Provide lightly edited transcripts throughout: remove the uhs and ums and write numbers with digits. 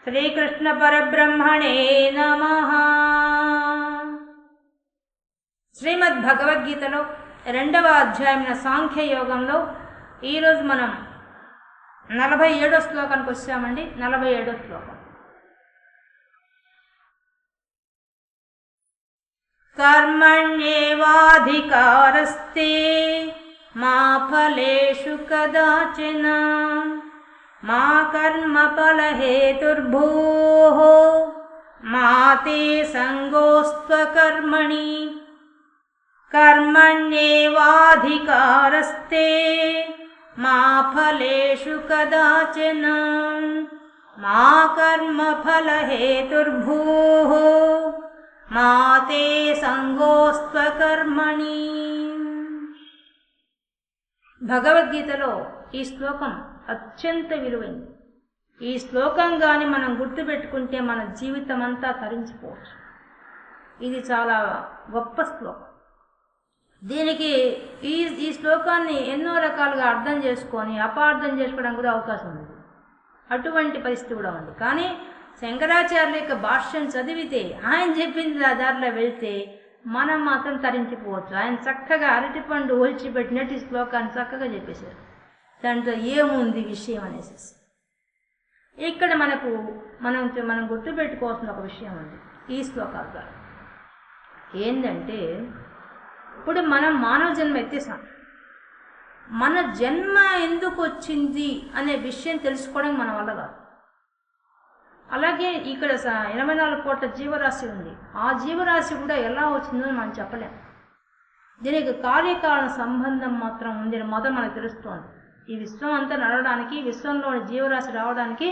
శ్రీకృష్ణ పరబ్రహ్మణే నమః. శ్రీమద్ భగవద్గీతలో 2వ అధ్యాయమైన సాంఖ్యయోగంలో ఈరోజు మనం 47వ శ్లోకానికి వచ్చామండి. 47వ శ్లోకం. కర్మణ్యేవాధికారస్తే మా ఫలేషు కదాచన మా కర్మఫలహేతుర్భూః మా తే సంగోస్త్వకర్మణి. కర్మణ్యేవాధికారస్తే మా ఫలేషు కదాచన మా కర్మఫలహేతుర్భూః మా తే సంగోస్త్వకర్మణి. భగవద్గీతలో ఈ శ్లోకం అత్యంత విలువైంది. ఈ శ్లోకం కానీ మనం గుర్తుపెట్టుకుంటే మన జీవితం అంతా తరించిపోవచ్చు. ఇది చాలా గొప్ప శ్లోకం. దీనికి ఈ శ్లోకాన్ని ఎన్నో రకాలుగా అర్థం చేసుకొని అపార్థం చేసుకోవడం కూడా అవకాశం ఉంది. అటువంటి పరిస్థితి కూడా ఉంది. కానీ శంకరాచార్యుల యొక్క భాష్యం చదివితే, ఆయన చెప్పింది దారిలో వెళ్తే మనం మాత్రం తరించిపోవచ్చు. ఆయన చక్కగా అరటిపండు ఒలిచిపెట్టినట్టు ఈ శ్లోకాన్ని చక్కగా చెప్పేశారు. దాంట్లో ఏముంది విషయం అనేసి. ఇక్కడ మనం గుర్తుపెట్టుకోవాల్సిన ఒక విషయం ఉంది ఈ శ్లోకాల ద్వారా. ఏంటంటే, ఇప్పుడు మనం మానవ జన్మ ఎత్తేసాం. మన జన్మ ఎందుకు వచ్చింది అనే విషయం తెలుసుకోవడం మన వల్ల కాదు. అలాగే ఇక్కడ 84 కోట్ల జీవరాశి ఉంది. ఆ జీవరాశి కూడా ఎలా వచ్చిందో మనం చెప్పలేం. దీనికి కార్యకారణ సంబంధం మాత్రం ఉంది మొదలు మనకు తెలుస్తోంది. ఈ విశ్వం అంతా నడవడానికి, విశ్వంలోని జీవరాశి రావడానికి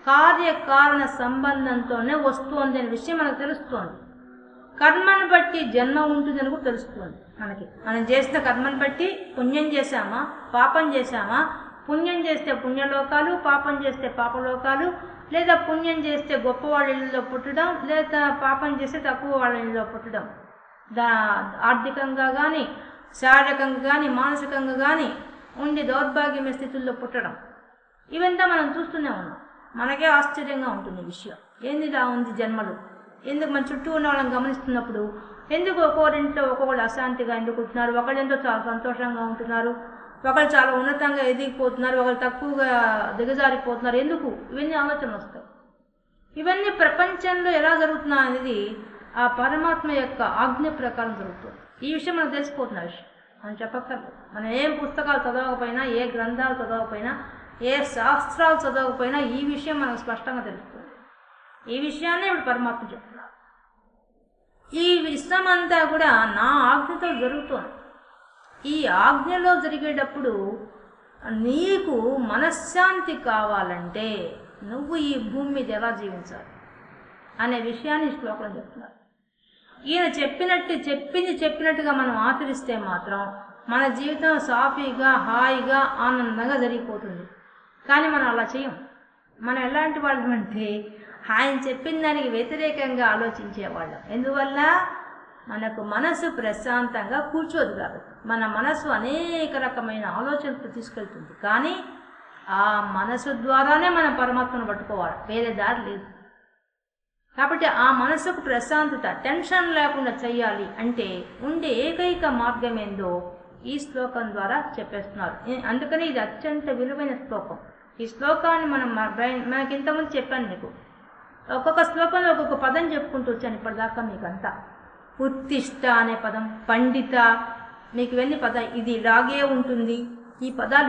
కార్యకారణ సంబంధంతోనే వస్తుంది అనే విషయం మనకు తెలుస్తోంది. కర్మను బట్టి జన్మ ఉంటుందని కూడా తెలుస్తుంది మనకి. మనం చేసిన కర్మను బట్టి పుణ్యం చేశామా, పాపం చేశామా, పుణ్యం చేస్తే పుణ్యలోకాలు, పాపం చేస్తే పాపలోకాలు, లేదా పుణ్యం చేస్తే గొప్ప వాళ్ళ ఇళ్ళలో పుట్టడం, లేదా పాపం చేస్తే తక్కువ వాళ్ళ ఇళ్ళలో పుట్టడం, ఆర్థికంగా కానీ, శారీరకంగా కానీ, మానసికంగా కానీ ఉండి దౌర్భాగ్యమైన స్థితుల్లో పుట్టడం, ఇవంతా మనం చూస్తూనే ఉన్నాం. మనకే ఆశ్చర్యంగా ఉంటుంది ఈ విషయం. ఏంది ఇలా ఉంది జన్మలు? ఎందుకు మన చుట్టూ ఉన్న వాళ్ళని గమనిస్తున్నప్పుడు ఎందుకు ఒక్కొక్కరింట్లో ఒక్కొక్కరు అశాంతిగా ఎందుకు ఉంటున్నారు, ఒకళ్ళెంతో చాలా సంతోషంగా ఉంటున్నారు, ఒకళ్ళు చాలా ఉన్నతంగా ఎదిగిపోతున్నారు, ఒకళ్ళు తక్కువగా దిగజారిపోతున్నారు, ఎందుకు? ఇవన్నీ ఆలోచనలు వస్తాయి. ఇవన్నీ ప్రపంచంలో ఎలా జరుగుతున్నాయి అనేది ఆ పరమాత్మ యొక్క ఆజ్ఞ ప్రకారం జరుగుతుంది. ఈ విషయం మనకు తెలిసిపోతున్న విషయం, మనం చెప్పక్కర్లేదు. మనం ఏం పుస్తకాలు చదవకపోయినా, ఏ గ్రంథాలు చదవకపోయినా, ఏ శాస్త్రాలు చదవకపోయినా ఈ విషయం మనకు స్పష్టంగా తెలుస్తుంది. ఈ విషయాన్ని ఇప్పుడు పరమాత్మ చెప్తున్నారు. ఈ విశ్వం అంతా కూడా నా ఆజ్ఞతో జరుగుతోంది. ఈ ఆజ్ఞలో జరిగేటప్పుడు నీకు మనశ్శాంతి కావాలంటే నువ్వు ఈ భూమి మీద ఎలా జీవించాలి అనే విషయాన్ని ఈ శ్లోకంలో చెప్తున్నారు. ఈయన చెప్పినట్టుగా మనం ఆచరిస్తే మాత్రం మన జీవితం సాఫీగా, హాయిగా, ఆనందంగా జరిగిపోతుంది. కానీ మనం అలా చేయం. మనం ఎలాంటి వాళ్ళం అంటే ఆయన చెప్పిన దానికి వ్యతిరేకంగా ఆలోచించేవాళ్ళం. ఎందువల్ల? మనకు మనసు ప్రశాంతంగా కూర్చోదు కాబట్టి. మన మనసు అనేక రకమైన ఆలోచనలు తీసుకెళ్తుంది. కానీ ఆ మనసు ద్వారానే మనం పరమాత్మను పట్టుకోవాలి, వేరే దారి లేదు. కాబట్టి ఆ మనసుకు ప్రశాంతత, టెన్షన్ లేకుండా చెయ్యాలి అంటే ఉండే ఏకైక మార్గం ఏందో ఈ శ్లోకం ద్వారా చెప్పేస్తున్నారు. అందుకని ఇది అత్యంత విలువైన శ్లోకం. ఈ శ్లోకాన్ని మనకి ఇంతకుముందు చెప్పాను మీకు. ఒక్కొక్క శ్లోకంలో ఒక్కొక్క పదం చెప్పుకుంటూ వచ్చాను ఇప్పటిదాకా మీకంతా. ఉత్తిష్ట అనే పదం, పండిత, మీకు ఇవన్నీ పదం ఇది ఇలాగే ఉంటుంది. ఈ పదాలు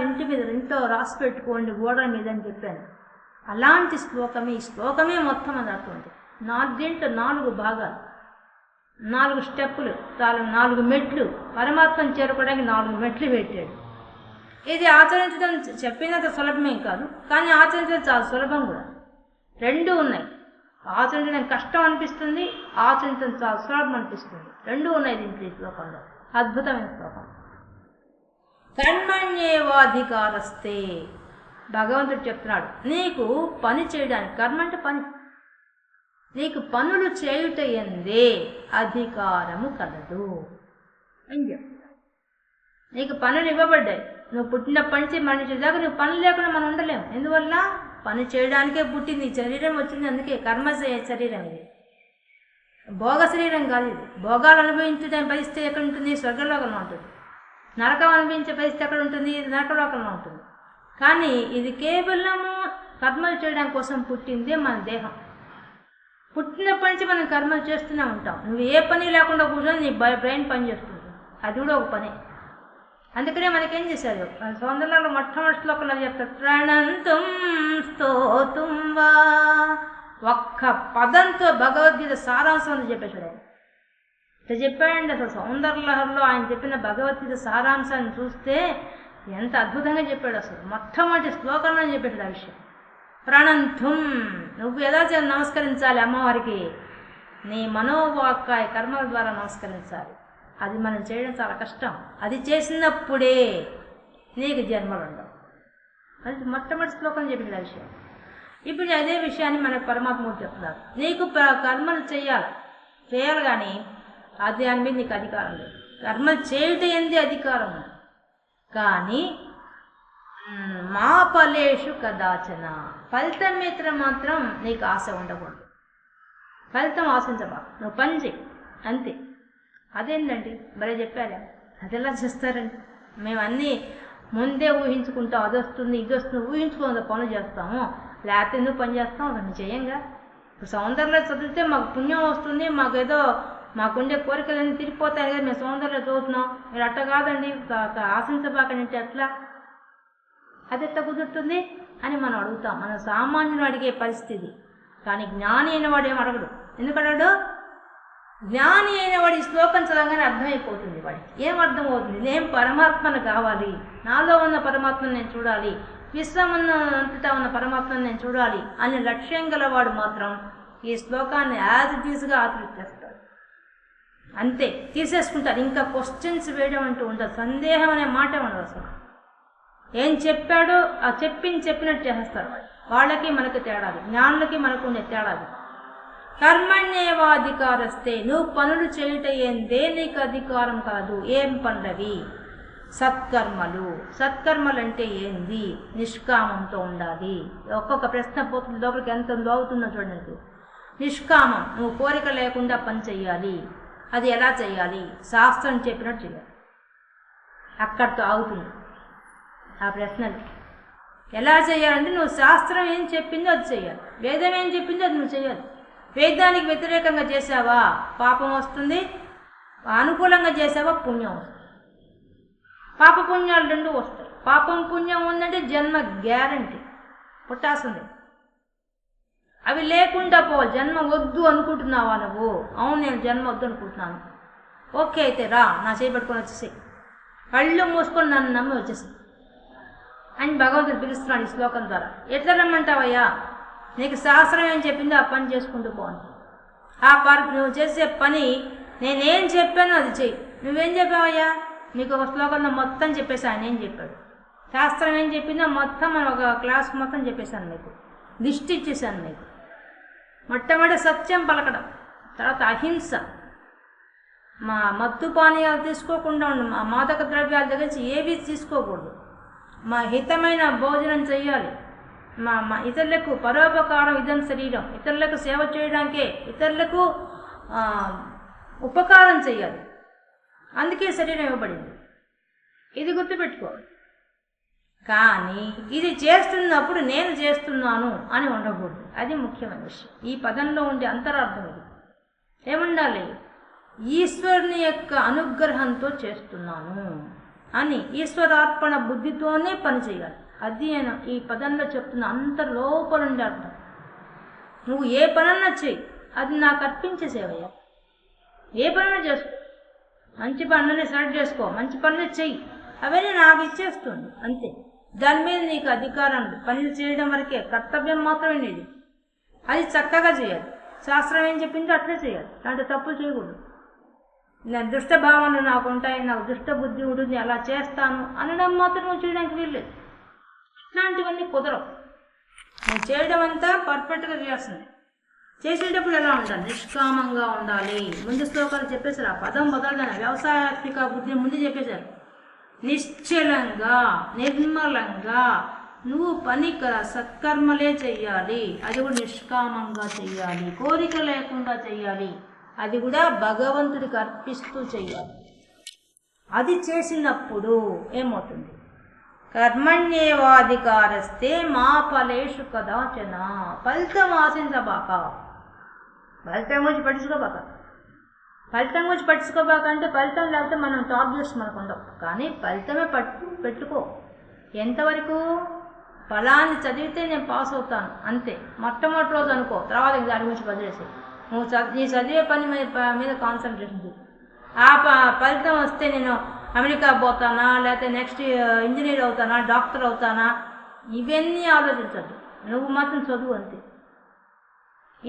ఇంట్లో రాసి పెట్టుకోండి గోడల మీద అని చెప్పాను. అలాంటి శ్లోకమే ఈ శ్లోకమే మొత్తం అని అర్థం. 4 భాగాలు, 4 స్టెప్పులు, 4 మెట్లు. పరమాత్మను చేరుకోవడానికి 4 మెట్లు పెట్టాడు. ఇది ఆచరించడం చెప్పినంత సులభమేం కాదు, కానీ ఆచరించడం చాలా సులభం కూడా. 2 ఉన్నాయి. ఆచరించడం కష్టం అనిపిస్తుంది, ఆచరించడం చాలా సులభం అనిపిస్తుంది. 2 ఉన్నాయి దీంట్లో ఈ శ్లోకంలో. అద్భుతమైన శ్లోకం. కర్మణ్యేవాధికారస్తే, భగవంతుడు చెప్తున్నాడు నీకు పని చేయడానికి, కర్మ అంటే పని, నీకు పనులు చేయుట ఎందే అధికారము కలదు అని చెప్తున్నాడు. నీకు పనులు ఇవ్వబడ్డాయి. నువ్వు పుట్టినప్పటి నుంచి మరణించేదాకా నువ్వు పనులు లేకుండా మనం ఉండలేము. ఎందువల్ల? పని చేయడానికే పుట్టింది శరీరం వచ్చింది, అందుకే కర్మ శరీరం ఇది, భోగ శరీరం కాదు ఇది. భోగాలు అనుభవించడానికి పరిస్థితి ఎక్కడ ఉంటుంది? స్వర్గలోకంలో ఉంటుంది. నరకం అనుభవించే పరిస్థితి ఎక్కడ ఉంటుంది? నరకలోకంలో ఉంటుంది. కానీ ఇది కేవలము కర్మలు చేయడం కోసం పుట్టిందే మన దేహం. పుట్టినప్పటి నుంచి మనం కర్మలు చేస్తూనే ఉంటాం. నువ్వు ఏ పని లేకుండా కూర్చొని నీ బ్రెయిన్ పని చేస్తుంది, అది కూడా ఒక పనే. అందుకనే మనకేం చేశారు సౌందర్యాలు మొట్టమొదటి శ్లోకంలో చెప్తారు, ప్రణంతుం స్తోతుం వా. ఒక్క పదంతో భగవద్గీత సారాంశం చెప్పేశాడు ఆయన. ఇట్లా చెప్పాడండి. అసలు సౌందర్యలహరిలో ఆయన చెప్పిన భగవద్గీత సారాంశాన్ని చూస్తే ఎంత అద్భుతంగా చెప్పాడు. అసలు మొట్టమొదటి శ్లోకంలో చెప్పాడు ఆ విషయం. ప్రణంతుం, నువ్వు ఎలా నమస్కరించాలి అమ్మవారికి? నీ మనోవాక్కాయ కర్మల ద్వారా నమస్కరించాలి. అది మనం చేయడం చాలా కష్టం. అది చేసినప్పుడే నీకు జన్మలు ఉండవు. అది మొట్టమొదటి శ్లోకం చెప్పిన విషయం. ఇప్పుడు అదే విషయాన్ని మన పరమాత్ముడు చెప్తున్నారు. నీకు కర్మలు చేయాలి కానీ అది దాని మీద నీకు అధికారం లేదు. కర్మలు చేయటం ఏంది అధికారం, కానీ మా ఫలేషు కదాచన, ఫలితం మీద మాత్రం నీకు ఆశ ఉండకూడదు. ఫలితం ఆశించబా, నువ్వు పని చెయ్యి అంతే. అదేంటండి భలే చెప్పారా? అది ఎలా చేస్తారండి? మేము అన్నీ ముందే ఊహించుకుంటాం, అది వస్తుంది ఇది వస్తుంది ఊహించుకున్న పనులు చేస్తాము, లేకపోతే ఎందుకు పని చేస్తాం? అవన్నీ చేయంగా. ఇప్పుడు సౌందర్యంలో చదివితే మాకు పుణ్యం వస్తుంది, మాకేదో మాకుండే కోరికలన్నీ తిరిగిపోతాయి కదా, మేము సౌందర్యంలో చదువుతున్నాం. మీరు అట్ట కాదండి, ఆశించబాకంటే ఎట్లా, అది ఎట్లా కుదురుతుంది అని మనం అడుగుతాం. మన సామాన్యుడు అడిగే పరిస్థితి. కానీ జ్ఞాని అయిన వాడు ఏం అడగడు. ఎందుకు అడగడు? జ్ఞాని అయిన వాడి శ్లోకం చదవగానే అర్థమైపోతుంది. వాడికి ఏం అర్థమవుతుంది? నేను పరమాత్మను కావాలి, నాలో ఉన్న పరమాత్మను నేను చూడాలి, విశ్వమంతటా ఉన్న పరమాత్మను నేను చూడాలి అనే లక్ష్యం గలవాడు మాత్రం ఈ శ్లోకాన్ని యాజ్ ఇట్ ఈజ్గా ఆచరిస్తాడు. అంతే, తీసేసుకుంటారు. ఇంకా క్వశ్చన్స్ వేయడం అంటూ ఉండదు, సందేహం అనే మాట ఉండదు. అసలు ఏం చెప్పాడో ఆ చెప్పినట్టు చేస్తారు. వాళ్ళకి మనకి తేడాది, జ్ఞానులకి మనకు ఉండే తేడాది. కర్మణ్యేవాధికారస్తే, నువ్వు పనులు చేయట ఏందే నీకు అధికారం కాదు. ఏం పనులవి? సత్కర్మలు. సత్కర్మలు అంటే ఏంది? నిష్కామంతో ఉండాలి. ఒక్కొక్క ప్రశ్న పోతుంది లోపలికి, ఎంత లోవుతుందో చూడండి. నిష్కామం, నువ్వు కోరిక లేకుండా పని చెయ్యాలి. అది ఎలా చెయ్యాలి? శాస్త్రం చెప్పినట్టు చేయాలి. అక్కడితో ఆగుతుంది ఆ ప్రశ్నలు. ఎలా చేయాలంటే నువ్వు శాస్త్రం ఏం చెప్పిందో అది చెయ్యాలి, వేదం ఏం చెప్పిందో అది నువ్వు చెయ్యాలి. వేదానికి వ్యతిరేకంగా చేసావా పాపం వస్తుంది, అనుకూలంగా చేసావా పుణ్యం వస్తుంది. పాప పుణ్యాలు రెండు వస్తాయి. పాపం పుణ్యం ఉందంటే జన్మ గ్యారంటీ పుట్టాల్సిందే. అవి లేకుండా పోవాలి. జన్మ వద్దు అనుకుంటున్నావా నువ్వు? అవును, నేను జన్మ వద్దు అనుకుంటున్నాను. ఓకే, అయితే రా, నా చేపట్టుకొని వచ్చేసి కళ్ళు మూసుకొని నన్ను నమ్మి వచ్చేసి అని భగవంతుడు పిలుస్తున్నాడు ఈ శ్లోకం ద్వారా. ఎట్లా రమ్మంటావయ్యా? నీకు శాస్త్రం ఏం చెప్పిందో ఆ పని చేసుకుంటూ పోండి. నువ్వు చేసే పని నేనేం చెప్పానో అది చెయ్యి. నువ్వేం చెప్పావయ్యా? నీకు ఒక శ్లోకంలో మొత్తం చెప్పేసి ఆయన ఏం చెప్పాడు, శాస్త్రం ఏం చెప్పిందో మొత్తం ఒక క్లాస్ మొత్తం చెప్పేశాను మీకు, లిస్ట్ ఇచ్చేసాను మీకు. మొట్టమొదటి సత్యం పలకడం, తర్వాత అహింస, మా మత్తు పానీయాలు తీసుకోకుండా ఉండు, మా మాదక ద్రవ్యాల దగ్గర నుంచి ఏవి తీసుకోకూడదు, మా హితమైన భోజనం చెయ్యాలి, మా ఇతరులకు పరోపకారం ఇదం శరీరం, ఇతరులకు సేవ చేయడానికే, ఇతరులకు ఉపకారం చెయ్యాలి, అందుకే శరీరం ఇవ్వబడింది. ఇది గుర్తుపెట్టుకో. కానీ ఇది చేస్తున్నప్పుడు నేను చేస్తున్నాను అని ఉండకూడదు. అది ముఖ్యమైన విషయం. ఈ పదంలో ఉండే అంతరార్థం ఇది. ఏముండాలి? ఈశ్వరుని యొక్క అనుగ్రహంతో చేస్తున్నాను అని ఈశ్వరార్పణ బుద్ధితోనే పనిచేయాలి. అది ఈ పదంలో చెప్తున్న అంతర్లోపల ఉండే అర్థం. నువ్వు ఏ పనన్నా చెయ్యి, అది నాకు అర్పించేసేవయ్యా. ఏ పనన్నా చేసుకో, మంచి పనులనే సెలెక్ట్ చేసుకో, మంచి పనులే చెయ్యి, అవన్నీ నాకు ఇచ్చేస్తుంది అంతే. దాని మీద నీకు అధికారం ఉంది. పనులు చేయడం వరకే, కర్తవ్యం మాత్రమే నీది. అది చక్కగా చేయాలి. శాస్త్రం ఏం చెప్పిందో అట్లే చేయాలి, అలాంటి తప్పులు చేయకూడదు. నేను దుష్ట భావనలు నాకు ఉంటాయి, నాకు దుష్ట బుద్ధి ఉంటుంది, అలా చేస్తాను అనడం మాత్రం నువ్వు చేయడానికి వీల్లేదు. ఇట్లాంటివన్నీ కుదరవు. నువ్వు చేయడం అంతా పర్ఫెక్ట్గా చేయాల్సింది. చేసేటప్పుడు ఎలా ఉండాలి? నిష్కామంగా ఉండాలి. ముందు శ్లోకాలు చెప్పేశారు, ఆ పదం బదలదని వ్యవసాయాత్మిక బుద్ధిని ముందు చెప్పేశారు. నిశ్చలంగా, నిర్మలంగా, నువ్వు పని సత్కర్మలే చెయ్యాలి, అది కూడా నిష్కామంగా చెయ్యాలి, కోరిక లేకుండా చెయ్యాలి, అది కూడా భగవంతుడికి అర్పిస్తూ చెయ్యాలి. అది చేసినప్పుడు ఏమవుతుంది? కర్మణ్యేవాధికారస్తే మా ఫలేషు కదాచన. ఫలితం ఆశించబాక, ఫలితం గురించి పట్టించుకోబాక. ఫలితం గురించి పట్టించుకోబాక అంటే ఫలితం లేకపోతే మనం టార్గెట్స్ మనకు ఉండవు, కానీ ఫలితమే పెట్టుకో. ఎంతవరకు? ఫలాన్ని చదివితే నేను పాస్ అవుతాను అంతే, మొట్టమొదటి రోజు అనుకో, తర్వాత దాని గురించి వదిలేసి నువ్వు నీ చదివే పని మీద కాన్సన్ట్రేషన్ చేయి. ఆ ఫలితం వస్తే నేను అమెరికా పోతానా, లేకపోతే నెక్స్ట్ ఇంజనీర్ అవుతానా, డాక్టర్ అవుతానా, ఇవన్నీ ఆలోచించద్దు. నువ్వు మాత్రం చదువు అంతే.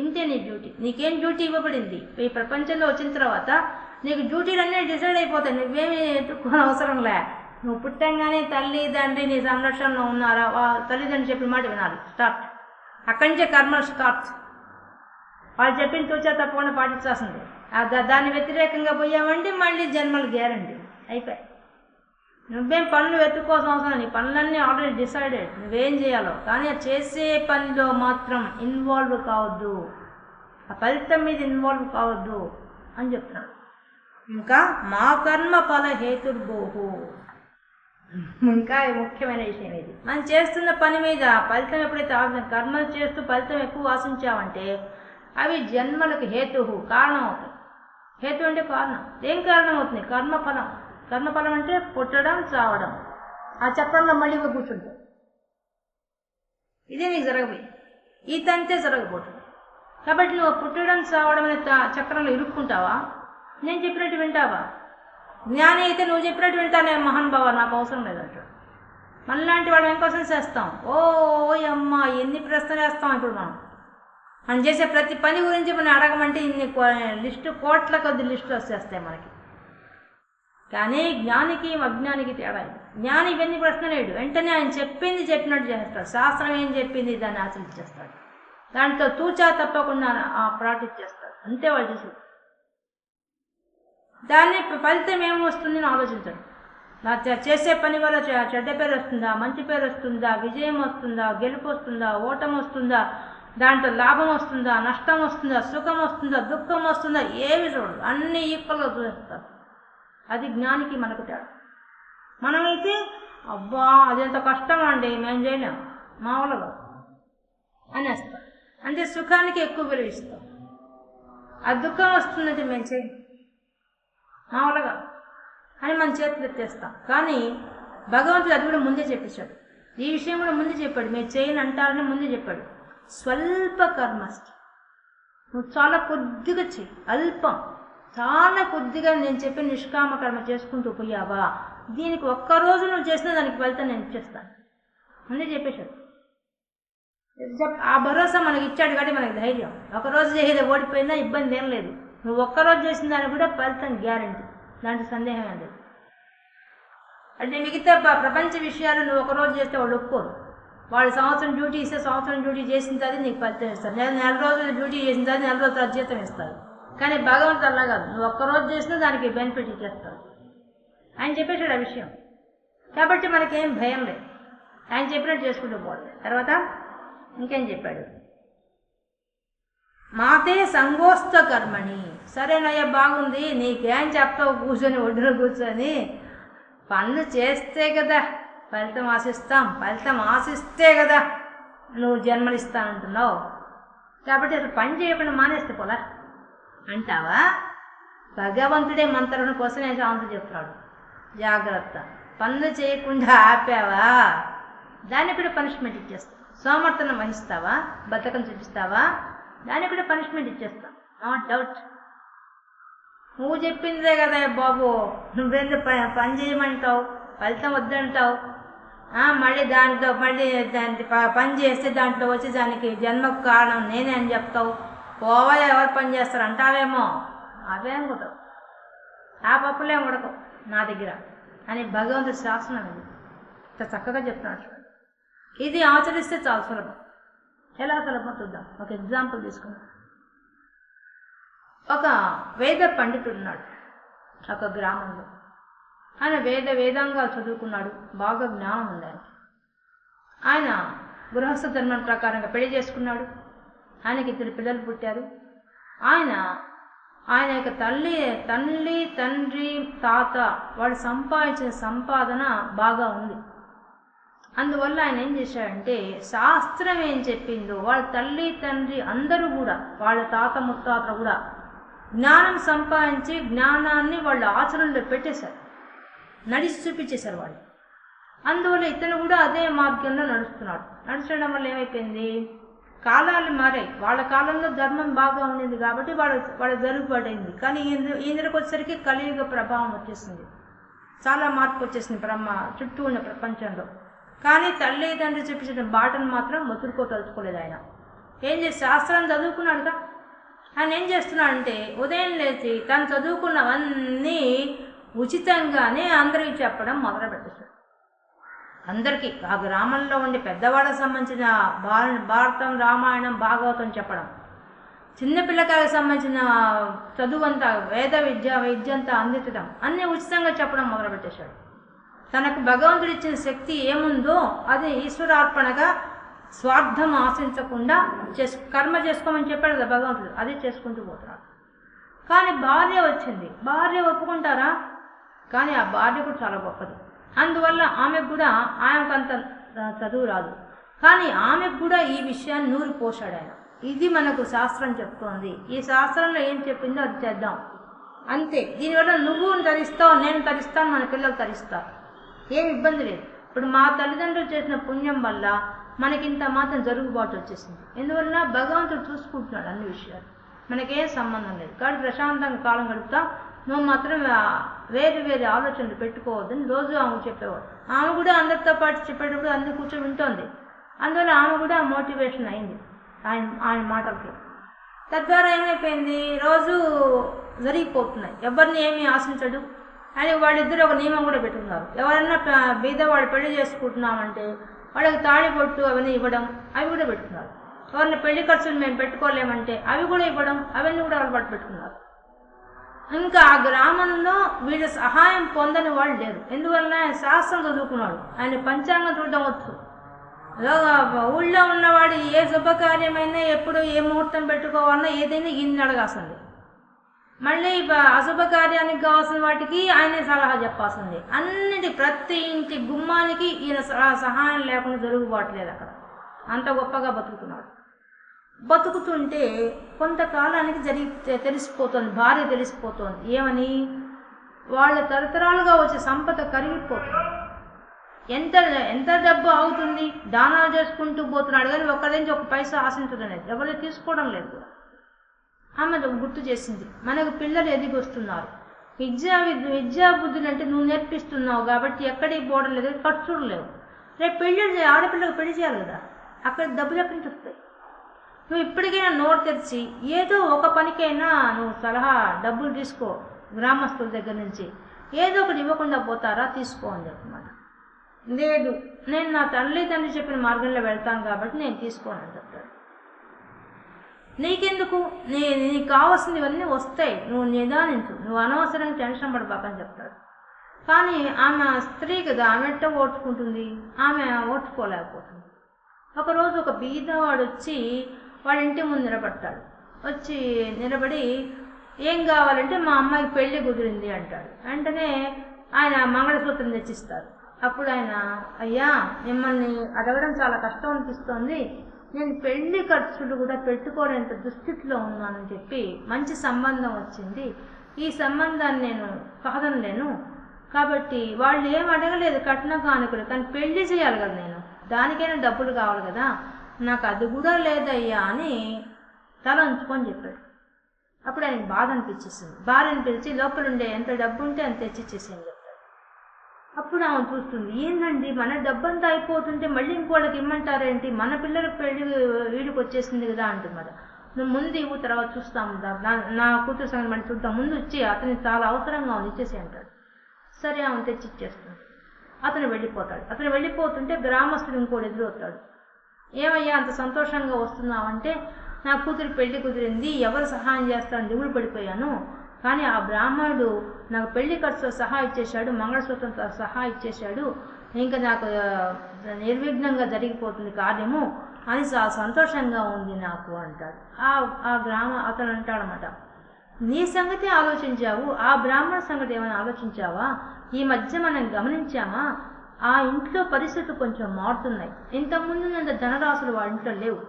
ఇంతే నీ డ్యూటీ. నీకేం డ్యూటీ ఇవ్వబడింది ఈ ప్రపంచంలో వచ్చిన తర్వాత నీకు డ్యూటీలన్నీ డిసైడ్ అయిపోతాయి. నువ్వేమీ ఎత్తుకోని అవసరం లే. నువ్వు పుట్టంగానే తల్లి తండ్రి నీ సంరక్షణలో ఉన్నారా, తల్లిదండ్రులు చెప్పిన మాట వినాలి, స్టార్ట్. అక్కడి నుంచే కర్మలు స్టార్ట్. వాళ్ళు చెప్పిన తూచా తప్పకుండా పాటించాల్సిందే. దాన్ని వ్యతిరేకంగా పోయామంటే మళ్ళీ జన్మలు గ్యారంటీ అయిపోయాయి. నువ్వేం పనులు వెతుక్కోవాల్సిన అవసరం, నీ పనులన్నీ ఆల్రెడీ డిసైడెడ్ నువ్వేం చేయాలో. కానీ చేసే పనిలో మాత్రం ఇన్వాల్వ్ కావద్దు, ఆ ఫలితం మీద ఇన్వాల్వ్ కావద్దు అని చెప్తున్నాడు. ఇంకా మా కర్మ ఫల హేతుర్భోహు, ఇంకా ముఖ్యమైన విషయం ఇది. మనం చేస్తున్న పని మీద ఫలితం ఎప్పుడైతే కర్మలు చేస్తూ ఫలితం ఎక్కువ ఆశించామంటే అవి జన్మలకు హేతువు, కారణం అవుతాయి. హేతు అంటే కారణం. ఏం కారణం అవుతుంది? కర్మఫలం. కర్మఫలం అంటే పుట్టడం, చావడం. ఆ చక్రంలో మళ్ళీ కూర్చుంటాం. ఇదే నీకు జరగబోయి, ఈ తంతే జరగబోతుంది. కాబట్టి నువ్వు పుట్టడం, చావడం అనే చక్రంలో ఇరుక్కుంటావా? నేను చెప్పినట్టు వింటావా? జ్ఞాని అయితే నువ్వు చెప్పినట్టు వింటానే మహానుభావ, నాకు అవసరం లేదంటాడు. మనలాంటి వాడు ఏం క్వశ్చన్స్ వేస్తాం? ఓ అమ్మ ఎన్ని ప్రశ్నలు వేస్తాం. ఇప్పుడు మనం చేసే ప్రతి పని గురించి మనం అడగమంటే ఇన్ని లిస్టు, కోట్ల కొద్ది లిస్టు వచ్చేస్తాయి మనకి. కానీ జ్ఞానికి అజ్ఞానికి తేడా. జ్ఞాని ఇవన్నీ ప్రశ్నలేడు, వెంటనే ఆయన చెప్పింది చెప్పినట్టు చేస్తాడు. శాస్త్రం ఏం చెప్పింది దాన్ని ఆచరించేస్తాడు, దాంట్లో తూచా తప్పకుండా ప్రాక్టీస్ చేస్తాడు. అంతే వాళ్ళు చేసేది. దాన్ని ఫలితం ఏమొస్తుంది అని ఆలోచించడు. నా చేసే పని వల్ల చెడ్డ పేరు వస్తుందా, మంచి పేరు వస్తుందా, విజయం వస్తుందా, గెలుపు వస్తుందా, ఓటమి వస్తుందా, దాంట్లో లాభం వస్తుందా, నష్టం వస్తుందా, సుఖం వస్తుందా, దుఃఖం వస్తుందా, ఏమి చూడదు, అన్నీ ఈక్వల్గా చూస్తారు. అది జ్ఞానికి మనకు తేడా. మనమైతే అబ్బా అదెంత కష్టం అండి, మేము చేయలేము, మామూలుగా అనేస్తాం. అంటే సుఖానికి ఎక్కువ విలువ ఇస్తాం. ఆ దుఃఖం వస్తుందంటే మేము చేయం, మామూలుగా అని మన చేతులు ఎత్తేస్తాం. కానీ భగవంతుడు అది కూడా ముందే చెప్పేశాడు. ఈ విషయం కూడా ముందే చెప్పాడు. మీరు చేయని అంటారని ముందే చెప్పాడు. స్వల్ప కర్మస్తి, నువ్వు చాలా కొద్దిగా చెయ్యి, అల్పం, చాలా కొద్దిగా నేను చెప్పిన నిష్కామ కర్మ చేసుకుంటూ పోయావా, దీనికి ఒక్కరోజు నువ్వు చేసిన దానికి ఫలితం నేను ఇచ్చేస్తాను ముందే చెప్పేశాడు. ఆ భరోసా మనకి ఇచ్చాడు కాబట్టి మనకి ధైర్యం. ఒకరోజు చేసేది ఓడిపోయిందా ఇబ్బంది ఏం లేదు. నువ్వు ఒక్కరోజు చేసిన దానికి కూడా ఫలితం గ్యారంటీ, దాంట్లో సందేహం ఏం లేదు. అంటే మిగతా ప్రపంచ విషయాలు నువ్వు ఒకరోజు చేస్తే వాళ్ళు ఒప్పుకోరు. వాళ్ళు సంవత్సరం డ్యూటీ ఇస్తే సంవత్సరం డ్యూటీ చేసిన తర్వాత నీకు ఫలితం ఇస్తారు. నెల రోజులు డ్యూటీ చేసిన తర్వాత నెల రోజులు జీతం ఇస్తారు. కానీ భగవంతుడు అలా కాదు, నువ్వు ఒక్కరోజు చేసినా దానికి బెనిఫిట్ ఇచ్చేస్తాడు. ఆయన చెప్పేశాడు ఆ విషయం. కాబట్టి మనకేం భయం లేదు, ఆయన చెప్పినట్టు చేసుకుంటూ పోవాలి. తర్వాత ఇంకేం చెప్పాడు? మాతే సంగోస్త కర్మణి. సరేనయ్యా బాగుంది, నీకేం చెప్తావు కూర్చొని ఒడ్డున కూర్చొని, పనులు చేస్తే కదా ఫలితం ఆశిస్తాం, ఫలితం ఆశిస్తే కదా నువ్వు జన్మనిస్తానంటున్నావు. కాబట్టి అసలు పని చేయకుండా మానేస్తే పోలా అంటావా? భగవంతుడే మంత్రం కోసం నేను ఆన్సర్ చెప్తున్నాడు. జాగ్రత్త, పనులు చేయకుండా ఆపావా దాన్ని కూడా పనిష్మెంట్ ఇచ్చేస్తాం. సోమర్థనం వహిస్తావా, బద్ధకం చూపిస్తావా, దాన్ని కూడా పనిష్మెంట్ ఇచ్చేస్తాం, నో డౌట్. నువ్వు చెప్పిందే కదా బాబు, నువ్వెందుకు పని చేయమంటావు, ఫలితం వద్దంటావు, మళ్ళీ దాంట్లో మళ్ళీ దాన్ని పని చేస్తే దాంట్లో వచ్చి దానికి జన్మకు కారణం నేనే అని చెప్తావు. పోవా ఎవరు పని చేస్తారు అంటావేమో, అవేం కుదవు, ఆ పప్పులేం ఉడకవు నా దగ్గర అని భగవంతుడి శాసనం ఇది. ఇంత చక్కగా చెప్తున్నాడు. ఇది ఆచరిస్తే చాలా సులభం. ఎలా సులభం చూద్దాం. ఒక ఎగ్జాంపుల్ తీసుకున్నాం. ఒక వేద పండితుడు ఉన్నాడు ఒక గ్రామంలో. ఆయన వేదాంగాలు చదువుకున్నాడు, బాగా జ్ఞానం ఉంది ఆయన. ఆయన గృహస్థ ధర్మం ప్రకారంగా పెళ్లి చేసుకున్నాడు. ఆయనకి 2 పిల్లలు పుట్టారు. ఆయన యొక్క తల్లి, తండ్రి, తాత వాడు సంపాదించిన సంపాదన బాగా ఉంది. అందువల్ల ఆయన ఏం చేశాడంటే శాస్త్రం ఏం చెప్పిందో వాళ్ళ తల్లి, తండ్రి అందరూ కూడా, వాళ్ళ తాత ముత్తాతలు కూడా జ్ఞానం సంపాదించి జ్ఞానాన్ని వాళ్ళ ఆచరణలో పెట్టేశారు, నడిచి చూపించేశారు వాళ్ళు. అందువల్ల ఇతను కూడా అదే మార్గంలో నడుస్తున్నాడు. నడుచడం వల్ల ఏమైపోయింది, కాలాలు మారాయి. వాళ్ళ కాలంలో ధర్మం బాగా ఉండేది కాబట్టి వాళ్ళ జరుగుబాటైంది. కానీ ఈయనకి వచ్చేసరికి కలియుగ ప్రభావం వచ్చేసింది, చాలా మార్పు వచ్చేసింది చుట్టూ ఉన్న ప్రపంచంలో. కానీ తల్లి తండ్రి చూపించిన బాటను మాత్రం తలుచుకోలేదు. ఆయన ఏం చేసి శాస్త్రాన్ని చదువుకున్నాడుగా. ఆయన ఏం చేస్తున్నాడంటే ఉదయం లేచి తను చదువుకున్నవన్నీ ఉచితంగానే అందరికీ చెప్పడం మొదలుపెట్టేశాడు. అందరికీ ఆ గ్రామంలో ఉండే పెద్దవాళ్ళకి సంబంధించిన భారతం, రామాయణం, భాగవతం చెప్పడం, చిన్నపిల్లకాయలకు సంబంధించిన చదువంతా, వేద విద్య అంతా అందించడం, అన్నీ ఉచితంగా చెప్పడం మొదలుపెట్టేశాడు. తనకు భగవంతుడు ఇచ్చిన శక్తి ఏముందో అది ఈశ్వరార్పణగా స్వార్థం ఆశించకుండా కర్మ చేసుకోమని చెప్పాడు కదా భగవంతుడు, అదే చేసుకుంటూ పోతున్నాడు. కానీ భార్య వచ్చింది. భార్య ఒప్పుకుంటారా? కానీ ఆ భార్య కూడా చాలా గొప్పది. అందువల్ల ఆమెకు కూడా, ఆయనకంత చదువు రాదు, కానీ ఆమెకు కూడా ఈ విషయాన్ని నూరి పోశాడు ఆయన. ఇది మనకు శాస్త్రం చెప్తోంది. ఈ శాస్త్రంలో ఏం చెప్పిందో అది చేద్దాం అంతే. దీనివల్ల నువ్వు తరిస్తావు, నేను తరిస్తాను, మన పిల్లలు తరిస్తారు, ఏం ఇబ్బంది లేదు. ఇప్పుడు మా తల్లిదండ్రులు చేసిన పుణ్యం వల్ల మనకింత మాత్రం జరుగుబాటు వచ్చేసింది. ఎందువల్ల భగవంతుడు చూసుకుంటున్నాడు అన్ని విషయాలు, మనకేం సంబంధం లేదు. కాబట్టి ప్రశాంతంగా కాలం గడుపుతాం. నువ్వు మాత్రం వేరు ఆలోచనలు పెట్టుకోవద్దని రోజు ఆమెకు చెప్పేవాడు. ఆమె కూడా అందరితో పాటు చెప్పేటప్పుడు అందరూ కూర్చొని వింటోంది. అందువల్ల ఆమె కూడా మోటివేషన్ అయింది ఆయన మాటలకి. తద్వారా ఏమైపోయింది, రోజు జరిగిపోతున్నాయి, ఎవరిని ఏమీ ఆశించడు అని. వాళ్ళిద్దరు ఒక నియమం కూడా పెట్టుకున్నారు. ఎవరన్నా బీదవాడు పెళ్లి చేసుకుంటున్నామంటే వాళ్ళకి తాళి బొట్టు అవన్నీ ఇవ్వడం, అవి కూడా పెట్టుకున్నారు. ఎవరిని పెళ్లి ఖర్చులు మేము పెట్టుకోలేమంటే అవి కూడా ఇవ్వడం, అవన్నీ కూడా వాళ్ళు పట్టు పెట్టుకున్నారు. ఇంకా ఆ గ్రామంలో వీళ్ళ సహాయం పొందని వాళ్ళు లేరు. ఎందువల్ల ఆయన శాస్త్రం చదువుకున్నాడు, ఆయన పంచాంగం చూడడం వచ్చు. ఊళ్ళో ఉన్నవాడు ఏ శుభకార్యమైనా, ఎప్పుడు ఏ ముహూర్తం పెట్టుకోవాలన్నా ఏదైనా ఈయన్ని అడగాల్సింది. మళ్ళీ అశుభకార్యానికి కావాల్సిన వాటికి ఆయనే సలహా చెప్పాల్సింది. ప్రతి ఇంటి గుమ్మానికి ఈయన సహాయం లేకుండా జరుగుబాట్లేదు అక్కడ. అంత గొప్పగా బతుకుతున్నాడు. బతుకుతుంటే కొంతకాలానికి తెలిసిపోతుంది, భార్య తెలిసిపోతుంది. ఏమని, వాళ్ళ తరతరాలుగా వచ్చే సంపద కరిగిపోతుంది. ఎంత డబ్బు అవుతుంది, దానాలు చేసుకుంటూ పోతున్నాడు కానీ ఒక్కరించి ఒక పైసా ఆశించడం లేదు, ఎవరు తీసుకోవడం లేదు కూడా. ఆమె గుర్తు చేసింది, మనకు పిల్లలు ఎదిగొస్తున్నారు, విద్యా బుద్ధులు అంటే నువ్వు నేర్పిస్తున్నావు కాబట్టి ఎక్కడికి పోవడం లేదు, ఖర్చులు లేవు. రేపు పెళ్ళి ఆడపిల్లలకు పెళ్లి చేయాలి కదా, అక్కడ డబ్బులు ఎక్కడి నుంచి వస్తాయి? నువ్వు ఇప్పటికైనా నోరు తెరిచి ఏదో ఒక పనికైనా నువ్వు సలహా డబ్బులు తీసుకో, గ్రామస్తుల దగ్గర నుంచి ఏదో ఒకటి ఇవ్వకుండా పోతారా, తీసుకో అని చెప్పమాట. లేదు, నేను నా తండ్రి చెప్పిన మార్గంలో వెళ్తాను కాబట్టి నేను తీసుకోను అని చెప్తాడు. నీకెందుకు, నీకు కావాల్సినవన్నీ వస్తాయి, నువ్వు నిదానించు, నువ్వు అనవసరంగా టెన్షన్ పడబాకని చెప్తాడు. కానీ ఆమె స్త్రీ కదా, ఆమె ఎట్ట ఓర్చుకుంటుంది, ఆమె ఓర్చుకోలేకపోతుంది. ఒకరోజు ఒక బీదవాడు వచ్చి వాడి ఇంటి ముందు నిలబడతాడు. వచ్చి నిలబడి ఏం కావాలంటే మా అమ్మాయికి పెళ్లి కుదిరింది అంటాడు. వెంటనే ఆయన మంగళసూత్రం తెచ్చిస్తారు. అప్పుడు ఆయన, అయ్యా మిమ్మల్ని అడగడం చాలా కష్టం అనిపిస్తోంది, నేను పెళ్లి ఖర్చులు కూడా పెట్టుకోలేంత దుస్థితిలో ఉన్నానని చెప్పి మంచి సంబంధం వచ్చింది, ఈ సంబంధాన్ని నేను కాదనలేను, కాబట్టి వాళ్ళు ఏం అడగలేదు కట్నం కానుకలు, కానీ పెళ్లి చేయాలి కదా, నేను దానికైనా డబ్బులు కావాలి కదా, నాకు అది కూడా లేదయ్యా అని తల ఉంచుకొని చెప్పాడు. అప్పుడు ఆయనకి బాధ అనిపించేసింది. భార్యను పిలిచి లోపల ఉండే ఎంత డబ్బు ఉంటే అంత తెచ్చిచ్చేసింది చెప్పాడు. అప్పుడు ఆమె చూస్తుంది, ఏంటండి మన డబ్బంతా అయిపోతుంటే మళ్ళీ ఇంకోళ్ళకి ఇమ్మంటారేంటి, మన పిల్లలకు పెళ్లి వీడికి వచ్చేసింది కదా అంటున్నారు. నువ్వు ముందు ఇవ్వు, తర్వాత చూస్తాము, నా కూతురు సంగతి మనం చూద్దాం, ముందు ఇచ్చి అతనికి చాలా అవసరంగా ఉంది ఇచ్చేసి అంటాడు. సరే ఆమె తెచ్చి ఇచ్చేస్తుంది. అతను వెళ్ళిపోతాడు. అతను వెళ్ళిపోతుంటే గ్రామస్తుడు ఇంకోటి ఎదురవుతాడు. ఏమయ్యా అంత సంతోషంగా వస్తున్నావంటే, నా కూతురు పెళ్లి కుదిరింది, ఎవరు సహాయం చేస్తారని దిగులు పడిపోయాను, కానీ ఆ బ్రాహ్మణుడు నాకు పెళ్లి ఖర్చుతో సహా ఇచ్చేశాడు, మంగళసూత్రంతో సహా ఇచ్చేశాడు, ఇంకా నాకు నిర్విఘ్నంగా జరిగిపోతుంది కార్యము అని చాలా సంతోషంగా ఉంది నాకు అంటాడు. ఆ అతను అంటాడనమాట, నీ సంగతి ఆలోచించావు, ఆ బ్రాహ్మణ సంగతి ఏమైనా ఆలోచించావా? ఈ మధ్య మనం గమనించామా, ఆ ఇంట్లో పరిస్థితులు కొంచెం మారుతున్నాయి. ఇంతకుముందు ధనరాశులు వాళ్ళ ఇంట్లో లేవు,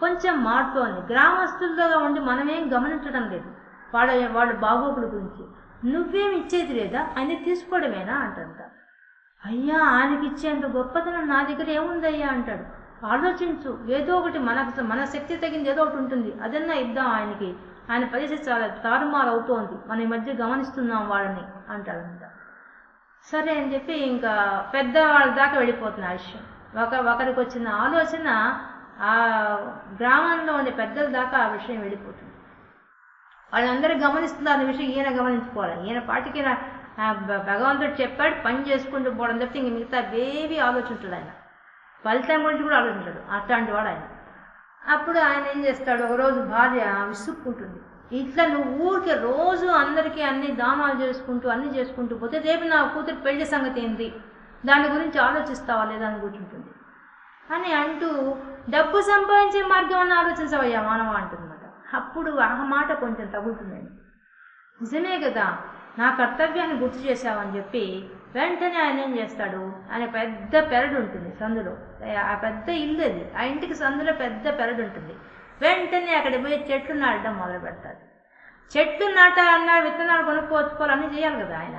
కొంచెం మారుతోంది. గ్రామస్తుల్లో ఉండి మనమేం గమనించడం లేదు వాళ్ళ బాగోగుల గురించి. నువ్వేం ఇచ్చేది లేదా, అన్ని తీసుకోవడమేనా అంటంట. అయ్యా, ఆయనకి ఇచ్చేంత గొప్పతనం నా దగ్గర ఏముందయ్యా అంటాడు. ఆలోచించు, ఏదో ఒకటి మన శక్తి తగింది ఏదో ఒకటి ఉంటుంది, అదన్నా ఇద్దాం ఆయనకి. ఆయన పరిస్థితి చాలా తారుమారు అవుతోంది, మనం ఈ మధ్య గమనిస్తున్నాం వాళ్ళని అంటాడంట. సరే అని చెప్పి ఇంకా పెద్దవాళ్ళ దాకా వెళ్ళిపోతుంది ఆ విషయం. ఒకరికి వచ్చిన ఆలోచన ఆ గ్రామంలో ఉండే పెద్దల దాకా ఆ విషయం వెళ్ళిపోతుంది. వాళ్ళందరూ గమనిస్తున్నారు అనే విషయం ఈయన గమనించుకోవాలి. ఈయన పాటికి భగవంతుడు చెప్పాడు, పని చేసుకుంటూ పోవడం తప్పితే ఇంక మిగతా ఏవి ఆలోచించాడు. ఆయన ఫలితం గురించి కూడా ఆలోచించాడు, అట్లాంటి వాడు ఆయన. అప్పుడు ఆయన ఏం చేస్తాడు, ఒకరోజు భార్య విసుక్కుంటుంది, ఇట్లా నువ్వు ఊరికే రోజు అందరికీ అన్ని దానాలు చేసుకుంటూ అన్ని చేసుకుంటూ పోతే రేపు నా కూతురు పెళ్లి సంగతి ఏంటి, దాని గురించి ఆలోచిస్తావా లేదా అని కూర్చుంటుంది అని అంటూ, డబ్బు సంపాదించే మార్గం అని ఆలోచించవయ్యా మానవ అంటుందన్నమాట. అప్పుడు ఆ మాట కొంచెం తగులుతుందండి. నిజమే కదా, నా కర్తవ్యాన్ని గుర్తు చేశావని చెప్పి వెంటనే ఆయన ఏం చేస్తాడు, ఆయన పెద్ద పెరడు ఉంటుంది సందులో, ఆ పెద్ద ఇల్లు అది, ఆ ఇంటికి సందులో పెద్ద పెరడు ఉంటుంది. వెంటనే అక్కడ పోయి చెట్లు నాటడం మొదలు పెడతాడు. చెట్లు నాటాలన్నా విత్తనాలు కొనుక్కోవచ్చుకోవాలి, అన్నీ చేయాలి కదా ఆయన.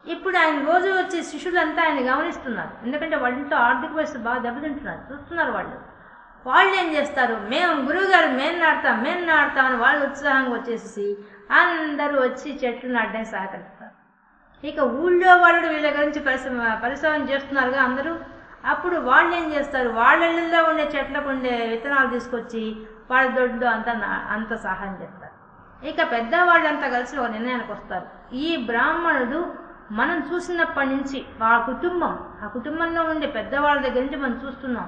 ఇప్పుడు ఆయన రోజు వచ్చే శిష్యులంతా ఆయన గమనిస్తున్నారు, ఎందుకంటే వాళ్ళ ఇంట్లో ఆర్థిక పరిస్థితి బాగా దెబ్బతింటున్నారు, చూస్తున్నారు. వాళ్ళు ఏం చేస్తారు, మేము గురువుగారు మేము నాడతామని వాళ్ళు ఉత్సాహంగా వచ్చేసి అందరూ వచ్చి చెట్లు నాటడానికి సహకరిస్తారు. ఇక ఊళ్ళో వాళ్ళు వీళ్ళ గురించి పరిశోధన చేస్తున్నారుగా అందరూ. అప్పుడు వాళ్ళు ఏం చేస్తారు, వాళ్ళ ఇళ్ళల్లో ఉండే చెట్లకు ఉండే విత్తనాలు తీసుకొచ్చి వాళ్ళ దొడ్డు అంత సహాయం చేస్తారు. ఇక పెద్దవాళ్ళంతా కలిసి ఒక నిర్ణయానికి వస్తారు, ఈ బ్రాహ్మణుడు మనం చూసినప్పటి నుంచి ఆ కుటుంబంలో ఉండే పెద్దవాళ్ళ దగ్గర నుంచి మనం చూస్తున్నాం,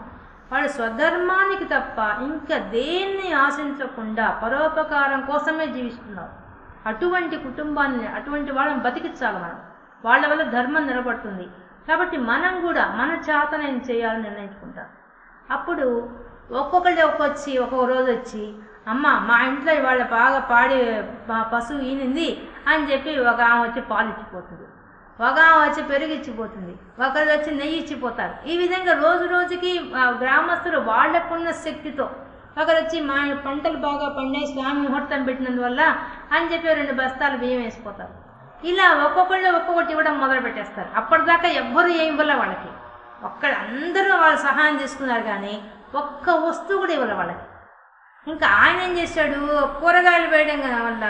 వాళ్ళు స్వధర్మానికి తప్ప ఇంకా దేన్ని ఆశించకుండా పరోపకారం కోసమే జీవిస్తున్నారు. అటువంటి కుటుంబాన్ని, అటువంటి వాళ్ళని బతికించాలి మనం, వాళ్ళ వల్ల ధర్మం నిలబడుతుంది. కాబట్టి మనం కూడా మన చేతనేం చేయాలని నిర్ణయించుకుంటాం. అప్పుడు ఒక్కొక్క రోజు వచ్చి అమ్మ మా ఇంట్లో ఇవాళ బాగా పాడి పశువు ఈనింది అని చెప్పి ఒక ఆమె వచ్చి పాలు ఇచ్చిపోతుంది, ఒక ఆమె వచ్చి పెరుగు ఇచ్చిపోతుంది, ఒకరు వచ్చి నెయ్యి ఇచ్చిపోతారు. ఈ విధంగా రోజు రోజుకి గ్రామస్తులు వాళ్లకున్న శక్తితో ఒకరు వచ్చి మా పంటలు బాగా పండాయి స్వామి ముహూర్తం పెట్టినందువల్ల అని చెప్పి 2 బస్తాలు బియ్యం వేసిపోతారు. ఇలా ఒక్కొక్కటి ఇవ్వడం మొదలు పెట్టేస్తారు. అప్పటిదాకా ఎవ్వరు ఏం ఇవ్వలే వాళ్ళకి, అందరూ వాళ్ళు సహాయం చేసుకున్నారు కానీ ఒక్క వస్తువు కూడా ఇవ్వలే వాళ్ళకి. ఇంకా ఆయన ఏం చేశాడు, కూరగాయలు వేయడం వల్ల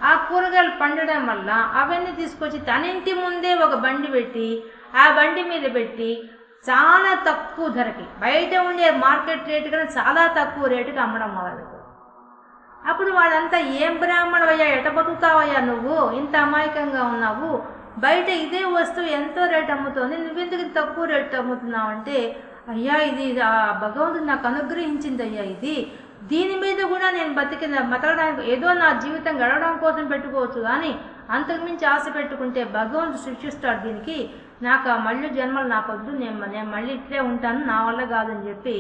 ఆ కూరగాయలు పండడం వల్ల అవన్నీ తీసుకొచ్చి తన ఇంటి ముందే ఒక బండి పెట్టి ఆ బండి మీద పెట్టి చాలా తక్కువ ధరకి, బయట ఉండే మార్కెట్ రేటు కన్నా చాలా తక్కువ రేటుకి అమ్మడం మొదలుపెట్టాడు. అప్పుడు వాళ్ళంతా ఏం బ్రాహ్మణవయ్యా, ఎట బతుకుతావయ్యా నువ్వు, ఇంత అమాయకంగా ఉన్నావు, బయట ఇదే వస్తువు ఎంతో రేటు అమ్ముతోంది, నువ్వెందుకు తక్కువ రేటు అమ్ముతున్నావు అంటే, అయ్యా ఇది భగవంతుడు నాకు అనుగ్రహించింది అయ్యా, దీని మీద కూడా నేను బతకడానికి ఏదో నా జీవితం గడవడం కోసం పెట్టుకోవచ్చు, కానీ అంతకుమించి ఆశ పెట్టుకుంటే భగవంతుడు శిక్షిస్తాడు దీనికి, నాకు మళ్ళీ జన్మలు నాకు వద్దు, నేను మళ్ళీ ఇట్లే ఉంటాను, నా వల్ల కాదని చెప్పి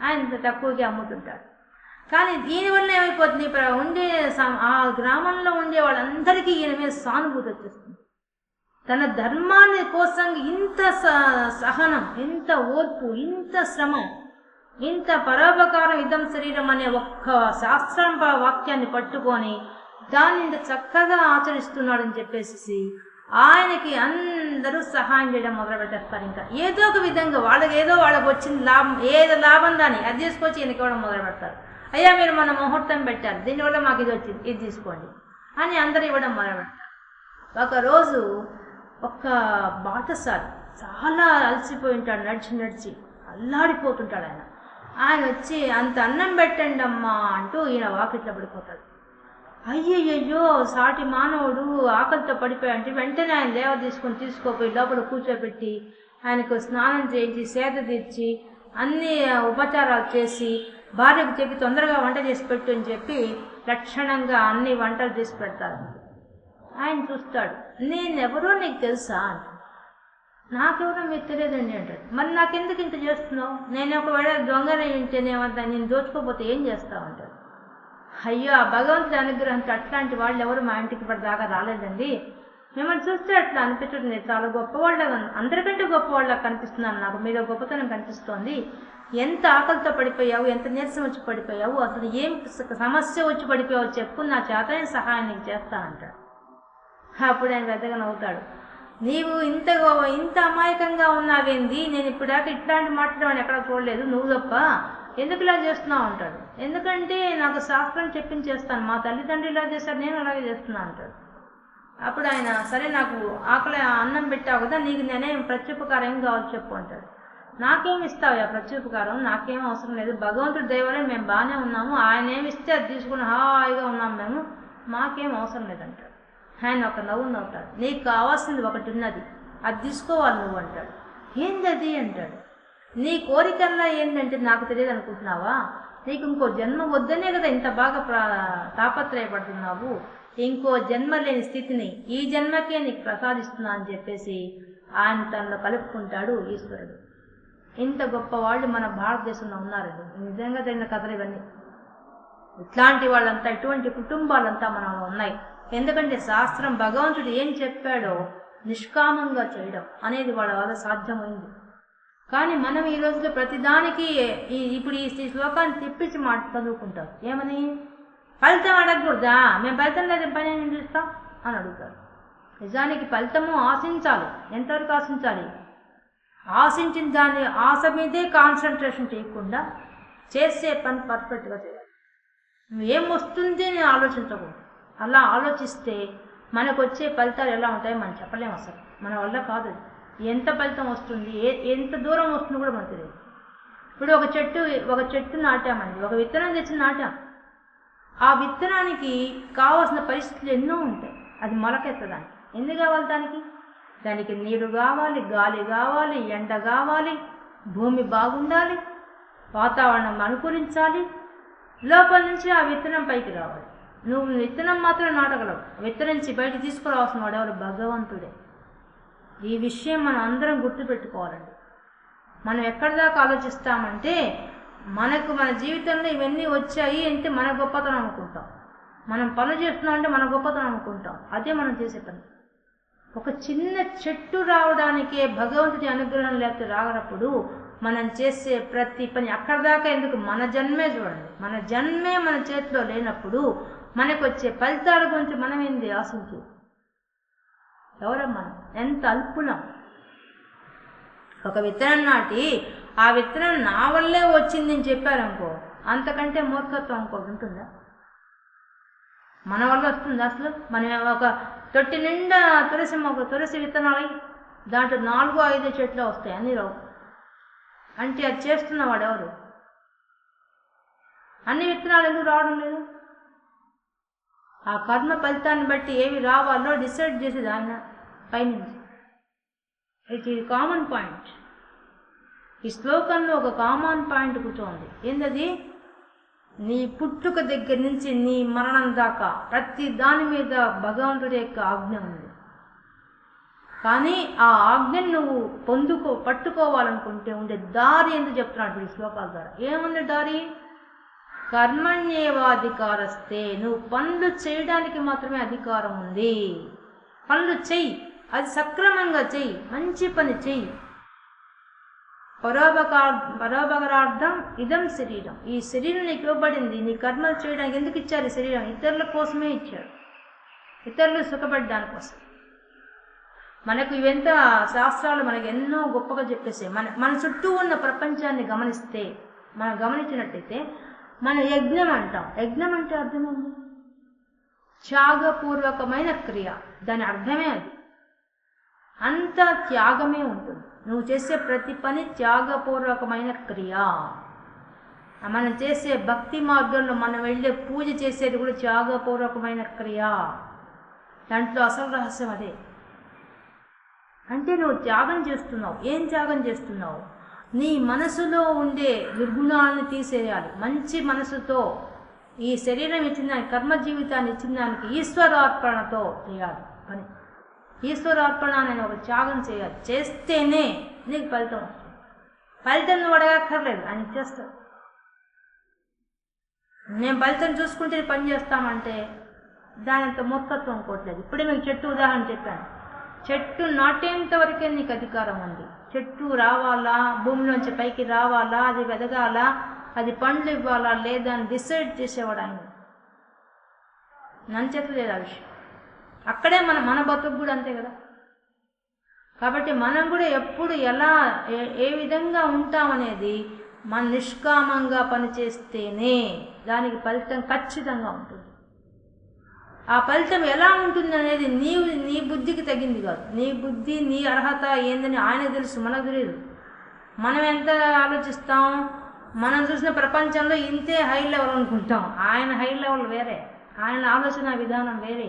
ఆయన తక్కువగా అమ్ముతుంటాడు. కానీ దీనివల్ల ఏమైపోతుంది, ఉండే ఆ గ్రామంలో ఉండే వాళ్ళందరికీ ఈయన మీద సానుభూతి వచ్చేస్తుంది. తన ధర్మాన్ని కోసం ఇంత సహనం, ఇంత ఓర్పు, ఇంత శ్రమ, ఇంత పరోపకారం ఇదం శరీరం అనే ఒక్క శాస్త్రం వాక్యాన్ని పట్టుకొని దాన్ని ఇంత చక్కగా ఆచరిస్తున్నాడని చెప్పేసి ఆయనకి అందరూ సహాయం చేయడం మొదలు పెట్టేస్తారు. ఇంకా ఏదో ఒక విధంగా వాళ్ళకి వచ్చింది లాభం, ఏదో లాభం దాన్ని అది తీసుకొచ్చి ఈయనకి ఇవ్వడం మొదలు పెడతారు. అయ్యా మీరు మన ముహూర్తం పెట్టారు, దీనివల్ల మాకు ఇది వచ్చింది, ఇది తీసుకోండి అని అందరూ ఇవ్వడం మొదలు పెడతారు. ఒకరోజు ఒక బాటసారి చాలా అలసిపోయి ఉంటాడు, నడిచి అల్లాడిపోతుంటాడు. ఆయన వచ్చి అంత అన్నం పెట్టండి అమ్మా అంటూ ఈయన వాకిట్లో పడిపోతాడు. అయ్యయ్యో సాటి మానవుడు ఆకలితో పడిపోయాడంటే వెంటనే ఆయన తీసుకోపోయి లోపల కూర్చోబెట్టి ఆయనకు స్నానం చేయించి సేద తీర్చి అన్ని ఉపచారాలు చేసి భార్యకు చెప్పి తొందరగా వంట చేసి పెట్టు అని చెప్పి లక్షణంగా అన్ని వంటలు చేసి పెడతారు. ఆయన చూస్తాడు, నేనెవరో నీకు తెలుసా అంట. నాకెవరో మీరు తెలియదండి అంటాడు. మరి నాకెందుకు ఇంత చేస్తున్నావు? నేను ఒకవేళ దొంగనే ఉంటేనేమంతా నేను దోచుకోపోతే ఏం చేస్తావు అంటాడు. అయ్యో, ఆ భగవంతుడి అనుగ్రహంతో అట్లాంటి వాళ్ళు ఎవరు మా ఇంటికి ఇప్పటిదాకా రాలేదండి. మిమ్మల్ని చూస్తే అట్లా అనిపించడం చాలా గొప్పవాళ్ళ, అందరికంటే గొప్పవాళ్ళ కనిపిస్తున్నాను. నాకు మీద గొప్పతనం కనిపిస్తోంది. ఎంత ఆకలితో పడిపోయావు, ఎంత నీరసం వచ్చి పడిపోయావు, అసలు ఏం సమస్య వచ్చి పడిపోయావు చెప్పు, నా చేతనే సహాయం నీకు చేస్తానంటాడు. అప్పుడు ఆయన పెద్దగా నవ్వుతాడు. నీవు ఇంత అమాయకంగా ఉన్నావేంది? నేను ఇప్పటిదాకా ఇట్లాంటి మాట్లాడమని ఎక్కడ చూడలేదు, నువ్వు తప్ప. ఎందుకు ఇలా చేస్తున్నావు అంటాడు. ఎందుకంటే నాకు శాస్త్రం చెప్పింది చేస్తాను, మా తల్లిదండ్రులు ఇలా చేశారు, నేను అలాగే చేస్తున్నా అంటాడు. అప్పుడు ఆయన, సరే నాకు ఆకలి అన్నం పెట్టావు కదా, నీకు నేనేం ప్రత్యుపకారం ఏం కావాలి చెప్పు అంటాడు. నాకేం ఇస్తావు ఆ ప్రత్యుపకారం? నాకేం అవసరం లేదు, భగవంతుడి దయవల్ల మేము బాగానే ఉన్నాము, ఆయన ఏమి ఇస్తే అది తీసుకుని హాయిగా ఉన్నాం మేము, మాకేం అవసరం లేదంటాడు. ఆయన ఒక నవ్వుతాడు. నీకు కావాల్సింది ఒకటి ఉన్నది, అది తీసుకోవాలి నువ్వు అంటాడు. ఏంది అది అంటాడు. నీ కోరికల్లా ఏంటంటే నాకు తెలియదు అనుకుంటున్నావా? నీకు ఇంకో జన్మ వద్దనే కదా ఇంత బాగా తాపత్రయపడుతున్నావు. ఇంకో జన్మ లేని స్థితిని ఈ జన్మకే నీకు ప్రసాదిస్తున్నా అని చెప్పేసి ఆయన తనలో కలుపుకుంటాడు ఈశ్వరుడు. ఇంత గొప్ప వాళ్ళు మన భారతదేశంలో ఉన్నారండి. నిజంగా జరిగిన కథలు ఇవన్నీ. ఇట్లాంటి వాళ్ళంతా, ఇటువంటి కుటుంబాలంతా మనలో ఉన్నాయి. ఎందుకంటే శాస్త్రం భగవంతుడు ఏం చెప్పాడో నిష్కామంగా చేయడం అనేది వాళ్ళ వల్ల సాధ్యమైంది. కానీ మనం ఈ రోజులో ప్రతిదానికి ఇప్పుడు ఈ శ్లోకాన్ని తిప్పించి మాట చదువుకుంటాం. ఏమని? ఫలితం అడగకూడదా? మేము ఫలితం లేదు పని ఏం చూస్తాం అని అడుగుతారు. నిజానికి ఫలితము ఆశించాలి. ఎంతవరకు ఆశించాలి? ఆశించిన దాన్ని ఆశ మీదే కాన్సన్ట్రేషన్ చేయకుండా చేసే పని పర్ఫెక్ట్గా చేయాలి. ఏం వస్తుంది అని ఆలోచించకూడదు. అలా ఆలోచిస్తే మనకు వచ్చే ఫలితాలు ఎలా ఉంటాయో మనం చెప్పలేము. అసలు మన వల్ల కాదు. ఎంత ఫలితం వస్తుంది, ఎంత దూరం వస్తుందో కూడా మనకు తెలియదు. ఇప్పుడు ఒక చెట్టు నాటామండి, ఒక విత్తనం తెచ్చి నాటాం. ఆ విత్తనానికి కావాల్సిన పరిస్థితులు ఎన్నో ఉంటాయి. అది మొలకెత్తడానికి ఎందుకు కావాలి? దానికి నీరు కావాలి, గాలి కావాలి, ఎండ కావాలి, భూమి బాగుండాలి, వాతావరణం అనుకూలించాలి, లోపల నుంచి ఆ విత్తనం పైకి రావాలి. నువ్వు విత్తనం మాత్రం నాటగలవు, విత్తరించి బయట తీసుకురావాల్సిన వాడు ఎవరు? భగవంతుడే. ఈ విషయం మనం అందరం గుర్తుపెట్టుకోవాలండి. మనం ఎక్కడి దాకా ఆలోచిస్తామంటే మన జీవితంలో ఇవన్నీ వచ్చాయి అంటే మన గొప్పతనం అనుకుంటాం. మనం పనులు చేస్తున్నాం అంటే మన గొప్పతనం అనుకుంటాం. అదే మనం చేసే పని. ఒక చిన్న చెట్టు రావడానికే భగవంతుడి అనుగ్రహం లేకపోతే రాగనప్పుడు మనం చేసే ప్రతి పని అక్కడి దాకా ఎందుకు? మన జన్మే చూడండి, మన జన్మే మన చేతిలో లేనప్పుడు మనకు వచ్చే ఫలితాల గురించి మనం ఏంది ఆశించు? ఎవరం మనం? ఎంత అల్పులం. ఒక విత్తనం నాటి ఆ విత్తనం నా వల్లే వచ్చిందని చెప్పారనుకో, అంతకంటే మూర్ఖత్వం ఇంకోటి ఉంటుందా? మన వల్ల వస్తుంది అసలు? మనం ఒక తొట్టి నిండా తులసి విత్తనాలు, దాంట్లో 4-5 చెట్లు వస్తాయి, అన్ని రావు. అంటే అది చేస్తున్నవాడు ఎవరు? అన్ని విత్తనాలు ఎందుకు రావడం లేదు? ఆ కర్మ ఫలితాన్ని బట్టి ఏవి రావాలో డిసైడ్ చేసేది ఆయన పైనుంచి. It is common point. ఈ శ్లోకంలో ఒక కామన్ పాయింట్ కూర్చోంది. ఏంటది? నీ పుట్టుక దగ్గర నుంచి నీ మరణం దాకా ప్రతి దాని మీద భగవంతుడి యొక్క ఆజ్ఞ ఉంది. కానీ ఆ ఆజ్ఞను నువ్వు పట్టుకోవాలనుకుంటే ఉండే దారి ఎందుకు చెప్తున్నాడు ఈ శ్లోకాల ద్వారా? ఏముంది దారి? కర్మణ్యేవాధికారస్తే, నువ్వు పనులు చేయడానికి మాత్రమే అధికారం ఉంది. పనులు చెయ్యి, అది సక్రమంగా చెయ్యి, మంచి పని చెయ్యి. పరోపకారార్థం ఇదం శరీరం, ఈ శరీరం నీకు ఇవ్వబడింది నీ కర్మలు చేయడానికి. ఎందుకు ఇచ్చారు ఈ శరీరం? ఇతరుల కోసమే ఇచ్చారు, ఇతరులు సుఖపడ్డానికి కోసం. మనకు ఇవెంత శాస్త్రాలు మనకు ఎన్నో గొప్పగా చెప్పేసాయి. మన చుట్టూ ఉన్న ప్రపంచాన్ని గమనిస్తే, మనం గమనించినట్టయితే మన యజ్ఞం అంటాం. యజ్ఞం అంటే అర్థమేంటి? త్యాగపూర్వకమైన క్రియ. దాని అర్థమే అది. అంత త్యాగమే ఉంటుంది. నువ్వు చేసే ప్రతి పని త్యాగపూర్వకమైన క్రియ. మనం చేసే భక్తి మార్గంలో మనం వెళ్ళే పూజ చేసేది కూడా త్యాగపూర్వకమైన క్రియ. దాంట్లో అసలు రహస్యం అదే. అంటే నువ్వు త్యాగం చేస్తున్నావు. ఏం త్యాగం చేస్తున్నావు? నీ మనసులో ఉండే దుర్గుణాలను తీసేయాలి. మంచి మనసుతో ఈ శరీరం ఇచ్చిన దానికి, కర్మ జీవితాన్ని ఇచ్చిన దానికి ఈశ్వరార్పణతో చేయాలి పని. ఈశ్వరార్పణ నేను ఒక త్యాగం చేయాలి, చేస్తేనే నీకు ఫలితం వస్తుంది. ఫలితం నువ్వు అడగక్కర్లేదు, ఆయన చేస్తాడు. నేను ఫలితం చూసుకుంటే పని చేస్తామంటే దానింత మూర్ఖత్వం అనుకోవట్లేదు. ఇప్పుడే మీకు చెట్టు ఉదాహరణ చెప్పాను. చెట్టు నాటేంత వరకే నీకు అధికారం ఉంది. చెట్టు రావాలా, భూమిలోంచి పైకి రావాలా, అది వెదగాల, అది పండ్లు ఇవ్వాలా లేదా అని డిసైడ్ చేసేవాడు ఆయన. నన్ను చెప్పలేదు ఆ విషయం. అక్కడే మన బతుకు కూడా అంతే కదా. కాబట్టి మనం కూడా ఎప్పుడు ఎలా ఏ విధంగా ఉంటామనేది మన నిష్కామంగా పనిచేస్తేనే దానికి ఫలితం ఖచ్చితంగా ఉంటుంది. ఆ ఫలితం ఎలా ఉంటుంది అనేది నీ బుద్ధికి తగ్గింది కాదు. నీ బుద్ధి, నీ అర్హత ఏందని ఆయనకు తెలుసు, మనకు తెలియదు. మనం ఎంత ఆలోచిస్తాం, మనం చూసిన ప్రపంచంలో ఇంతే హై లెవెల్ అనుకుంటాం. ఆయన హై లెవెల్ వేరే, ఆయన ఆలోచన విధానం వేరే.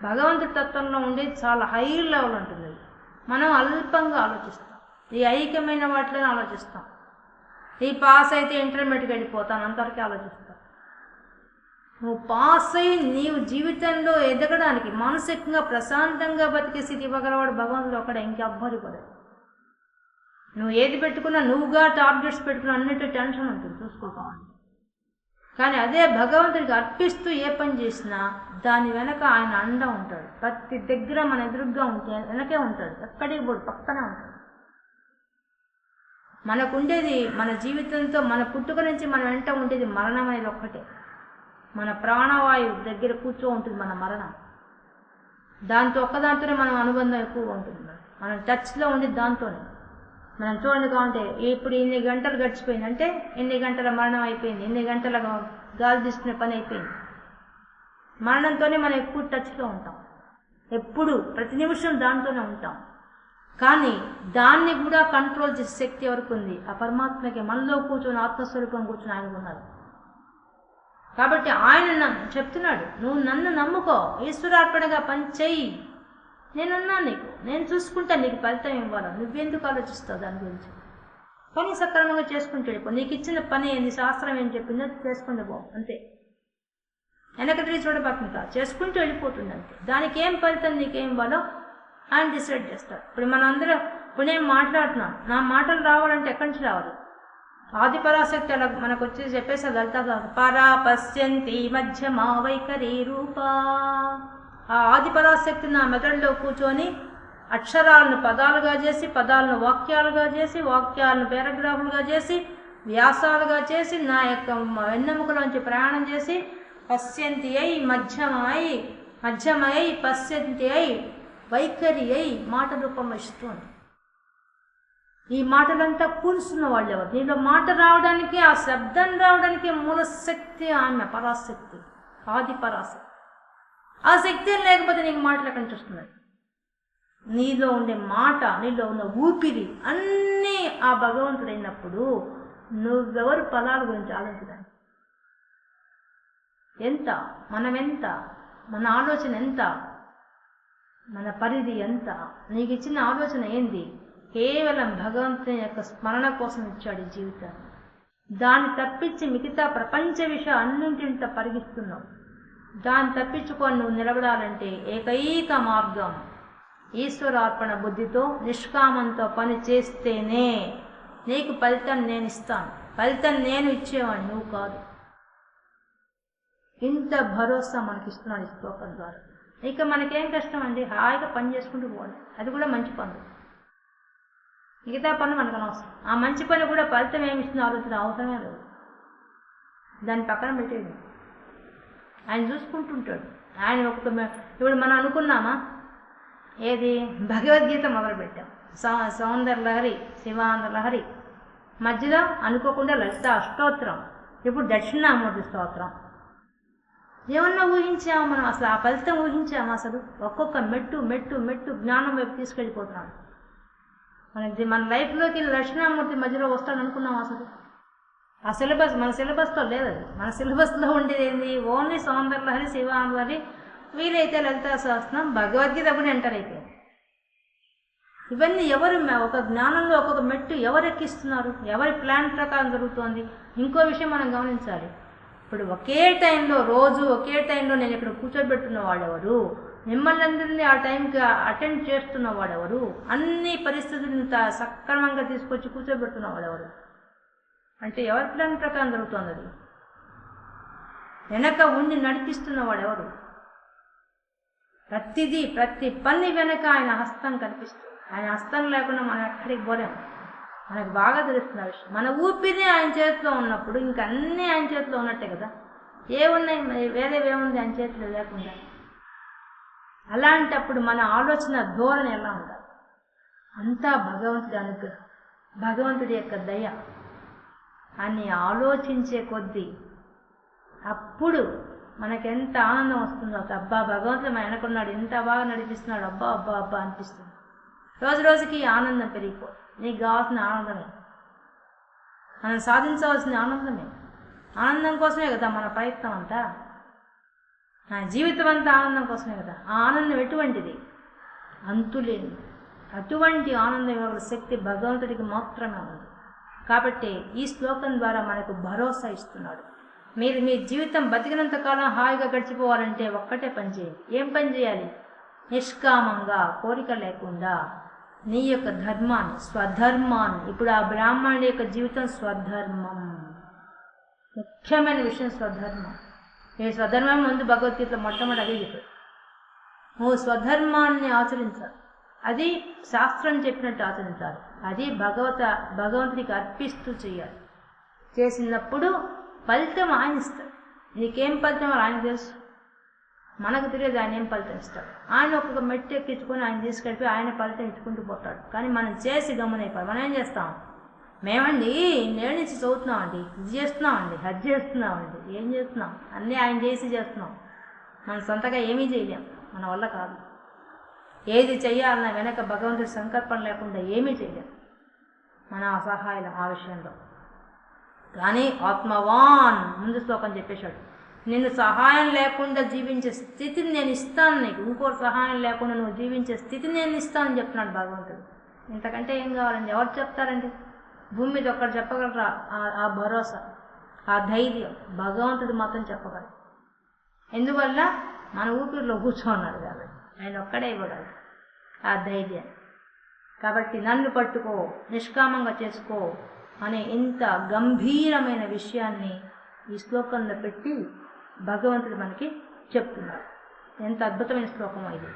భగవంతుడి తత్వంలో ఉండేది చాలా హై లెవెల్ ఉంటుంది. మనం అల్పంగా ఆలోచిస్తాం, ఈ ఐక్యమైన వాటిలోనే ఆలోచిస్తాం. ఈ పాస్ అయితే ఇంటర్మీడియట్కి వెళ్ళిపోతాను అంతవరకు ఆలోచిస్తాం. నువ్వు పాస్ అయ్యి నీవు జీవితంలో ఎదగడానికి మానసికంగా ప్రశాంతంగా బతికే స్థితి ఇవ్వగలవాడు భగవంతుడు ఒకడే, ఇంకెవ్వరు కూడా. నువ్వు ఏది పెట్టుకున్నా, నువ్వుగా టార్గెట్స్ పెట్టుకున్నా అన్నిటి టెన్షన్ ఉంటుంది చూసుకోవాలి. కానీ అదే భగవంతుడికి అర్పిస్తూ ఏ పని చేసినా దాని వెనక ఆయన అండ ఉంటాడు. ప్రతి దగ్గర మన ఎదురుగ్గా ఉంటే వెనకే ఉంటాడు, ఎక్కడికి పోడు, పక్కనే ఉంటాడు. మనకుండేది మన జీవితంతో, మన పుట్టుక నుంచి మన వెంట ఉండేది మరణం అనేది ఒక్కటే. మన ప్రాణవాయువు దగ్గర కూర్చో ఉంటుంది మన మరణం. దాంతో ఒక్కదాంతోనే మనం అనుబంధం ఎక్కువగా ఉంటుంది. మనం టచ్లో ఉండేది దాంతోనే. మనం చూడండి కావంటే ఇప్పుడు ఇన్ని గంటలు గడిచిపోయిందంటే ఎన్ని గంటల మరణం అయిపోయింది, ఎన్ని గంటల గాలి తీసుకునే పని అయిపోయింది. మరణంతోనే మనం ఎక్కువ టచ్లో ఉంటాం, ఎప్పుడు ప్రతి నిమిషం దాంతోనే ఉంటాం. కానీ దాన్ని కూడా కంట్రోల్ చేసే శక్తి ఎవరికి ఉంది? ఆ పరమాత్మకి. మనలో కూర్చొని ఆత్మస్వరూపం కూర్చొని ఆయన ఉన్నారు. కాబట్టి ఆయన చెప్తున్నాడు, నువ్వు నన్ను నమ్ముకో, ఈశ్వరార్పణగా పని చెయ్యి, నేనున్నా నీకు, నేను చూసుకుంటా, నీకు ఫలితం ఇవ్వాలి. నువ్వెందుకు ఆలోచిస్తావు దాని గురించి? పని సక్రమంగా చేసుకుంటూ వెళ్ళిపో. నీకు ఇచ్చిన పని ఏంది, శాస్త్రం ఏం చెప్పిందో చేసుకుంటూ పో, అంతే. వెనకటి చూడబాకుండా చేసుకుంటూ వెళ్ళిపోతుంది అంతే. దానికి ఏం ఫలితం నీకేం ఇవ్వాలో ఆయన డిసైడ్ చేస్తాడు. ఇప్పుడు మనందరం ఇప్పుడు నేను మాట్లాడుతున్నాను, నా మాటలు రావాలంటే ఎక్కడి నుంచి రావాలి? ఆది పరాశక్తి అలా మనకు వచ్చేసి చెప్పేసి లలిత పరా పశ్యంతి మధ్యమా వైఖరి రూపా. ఆ ఆది పరాశక్తి నా మెదడులో కూర్చొని అక్షరాలను పదాలుగా చేసి, పదాలను వాక్యాలుగా చేసి, వాక్యాలను పారాగ్రాఫులుగా చేసి, వ్యాసాలుగా చేసి, నా యొక్క వెన్నెముకలోంచి ప్రయాణం చేసి పశ్యంతి అయి మధ్యమై పశ్యంతి అయి వైఖరి అయి మాట రూపం ఇస్తుంది. ఈ మాటలంతా కూర్చున్న వాళ్ళు ఎవరు? దీంట్లో మాట రావడానికి, ఆ శబ్దం రావడానికి మూలశక్తి ఆమె పరాశక్తి, ఆది పరాశక్తి. ఆ శక్తి లేకపోతే నీకు మాటలు ఎక్కడి నుంచి వస్తున్నాయి? నీలో ఉండే మాట, నీలో ఉన్న ఊపిరి అన్నీ ఆ భగవంతుడైనప్పుడు నువ్వెవరు ఫలాల గురించి ఆలోచించడానికి? ఎంత మనమెంత, మన ఆలోచన ఎంత, మన పరిధి ఎంత? నీకు ఇచ్చిన ఆలోచన ఏంది? కేవలం భగవంతుని యొక్క స్మరణ కోసం ఇచ్చాడు ఈ జీవితాన్ని. దాన్ని తప్పించి మిగతా ప్రపంచ విషయం అన్నింటింట పరిగిస్తున్నావు. దాన్ని తప్పించుకొని నువ్వు నిలబడాలంటే ఏకైక మార్గం ఈశ్వరార్పణ బుద్ధితో, నిష్కామంతో పని చేస్తేనే నీకు ఫలితం నేను ఇస్తాను. ఫలితం నేను ఇచ్చేవాడిని, నువ్వు కాదు. ఇంత భరోసా మనకిస్తున్నాడు ఈ శ్లోకం ద్వారా. ఇక మనకేం కష్టం అండి? హాయిగా పని చేసుకుంటూ పోవాలి. అది కూడా మంచి పనులు. మిగతా పనులు మనకు అనవసరం. ఆ మంచి పని కూడా ఫలితం ఏమిస్తుందో ఆలోచన అవసరమే లేదు. దాన్ని పక్కన పెట్టేది ఆయన చూసుకుంటుంటాడు. ఆయన ఇప్పుడు మనం అనుకున్నామా? ఏది? భగవద్గీత మొదలుపెట్టాం, సౌందర్య లహరి, శివానంద లహరి, మధ్యలో అనుకోకుండా లలిత అష్టోత్తరం, ఇప్పుడు దక్షిణామూర్తి స్తోత్రం. ఏమన్నా ఊహించాము మనం? అసలు ఆ ఫలితం ఊహించాము? అసలు ఒక్కొక్క మెట్టు మెట్టు మెట్టు జ్ఞానం వైపు తీసుకెళ్ళిపోతున్నాం. మన లైఫ్లోకి దక్షిణామూర్తి మధ్యలో వస్తాడు అనుకున్నాం? అసలు ఆ సిలబస్ మన సిలబస్లో లేదు. అది మన సిలబస్లో ఉండేది ఏంది? ఓన్లీ సౌందర్య లహరి, శివానంద లహరి, వీలైతే లలితా సహస్రం, భగవద్గీత కూడా ఎంటర్ అయిపోయింది. ఇవన్నీ ఎవరు ఒక జ్ఞానంలో ఒక్కొక్క మెట్టు ఎవరు ఎక్కిస్తున్నారు? ఎవరి ప్లాన్ ప్రకారం జరుగుతోంది? ఇంకో విషయం మనం గమనించాలి. ఇప్పుడు ఒకే టైంలో రోజు ఒకే టైంలో నేను ఇక్కడ కూర్చోబెట్టున్న వాడెవరు, మిమ్మల్ని అందరినీ ఆ టైంకి అటెండ్ చేస్తున్న వాడెవరు, అన్ని పరిస్థితులను సక్రమంగా తీసుకొచ్చి కూర్చోబెడుతున్న వాడెవరు అంటే ఎవరి ప్లాన్ ప్రకారం జరుగుతుంది అది? వెనక ఉండి నడిపిస్తున్న వాడెవరు? ప్రతి పని వెనక ఆయన హస్తం కనిపిస్తుంది. ఆయన హస్తం లేకుండా మనం ఎక్కడికి పోలేము. మనకు బాగా తెలుస్తున్న విషయం. మన ఊపిరి ఆయన చేతిలో ఉన్నప్పుడు ఇంక అన్నీ ఆయన చేతిలో ఉన్నట్టే కదా. ఏమున్నాయి, వేరేవేముంది ఆయన చేతిలో లేకుండా? అలాంటప్పుడు మన ఆలోచన ధోరణి ఎలా ఉండాలి? అంతా భగవంతుడి అనుగ్రహం, భగవంతుడి యొక్క దయ అని ఆలోచించే కొద్దీ అప్పుడు మనకెంత ఆనందం వస్తుందో. అబ్బా భగవంతుడు మన వెనకున్నాడు, ఎంత బాగా నడిపిస్తున్నాడు, అబ్బా అబ్బా అబ్బా అనిపిస్తుంది. రోజు రోజుకి ఆనందం పెరిగిపోతుంది. నీకు కావాల్సిన ఆనందమే, మనం సాధించవలసిన ఆనందమే. ఆనందం కోసమే కదా మన ప్రయత్నం అంతా, నా జీవితం అంతా ఆనందం కోసమే కదా. ఆ ఆనందం ఎటువంటిది? అంతులేని. అటువంటి ఆనందం ఇవ్వగల శక్తి భగవంతుడికి మాత్రమే ఉంది. కాబట్టి ఈ శ్లోకం ద్వారా మనకు భరోసా ఇస్తున్నాడు. మీరు మీ జీవితం బతికినంత కాలం హాయిగా గడిచిపోవాలంటే ఒక్కటే పని చేయండి. ఏం పని చేయాలి? నిష్కామంగా, కోరిక లేకుండా నీ యొక్క ధర్మాన్ని, స్వధర్మాన్ని. ఇప్పుడు ఆ బ్రాహ్మణుడి యొక్క జీవితం స్వధర్మం, ముఖ్యమైన విషయం స్వధర్మం. ఈ స్వధర్మం ముందు భగవద్గీతలో మొట్టమొదటి అదే చెప్పాడు. నువ్వు స్వధర్మాన్ని ఆచరించాలి, అది శాస్త్రం చెప్పినట్టు ఆచరించాలి, అది భగవంతుడికి అర్పిస్తూ చేయాలి. చేసినప్పుడు ఫలితం ఆయన ఇస్తాడు. నీకేం ఫలితం ఆయన తెలుసు, మనకు తెలియదు ఆయన ఏం ఫలితం ఇస్తాడు. ఆయన ఒక్కొక్క మెట్టు ఎక్కించుకొని ఆయన తీసుకెళ్ళి ఆయన ఫలితం ఇచ్చుకుంటూ పోతాడు. కానీ మనం చేసి గమనైపోయి మనం ఏం చేస్తాం? మేమండి నేడు నుంచి చదువుతున్నామండి, ఇది చేస్తున్నామండి, అది చేస్తున్నామండి, ఏం చేస్తున్నాం? అన్నీ ఆయన చేస్తున్నాం. మన సొంతగా ఏమీ చేయలేం, మన వల్ల కాదు. ఏది చెయ్యాలన్నా వెనక భగవంతుడి సంకల్పం లేకుండా ఏమీ చేయలేం. మన అసహాయం ఆ విషయంలో. కానీ ఆత్మవాన్ ముందు శ్లోకం చెప్పేశాడు, నిన్ను సహాయం లేకుండా జీవించే స్థితిని నేను ఇస్తాను నీకు. ఇంకోటి సహాయం లేకుండా నువ్వు జీవించే స్థితిని నేను ఇస్తానని చెప్తున్నాడు భగవంతుడు. ఇంతకంటే ఏం కావాలండి? ఎవరు చెప్తారండి? భూమి మీద ఒక్కడు చెప్పగలరా? ఆ భరోసా, ఆ ధైర్యం భగవంతుడు మాత్రం చెప్పగలరు. ఎందువల్ల మన ఊపిరిలో కూర్చోన్నాడు కాబట్టి ఆయన ఒక్కడే ఇవ్వగలరు ఆ ధైర్యం. కాబట్టి నన్ను పట్టుకో, నిష్కామంగా చేసుకో అనే ఇంత గంభీరమైన విషయాన్ని ఈ శ్లోకంలో పెట్టి భగవంతుడు మనకి చెప్తున్నాడు. ఎంత అద్భుతమైన శ్లోకం ఇది.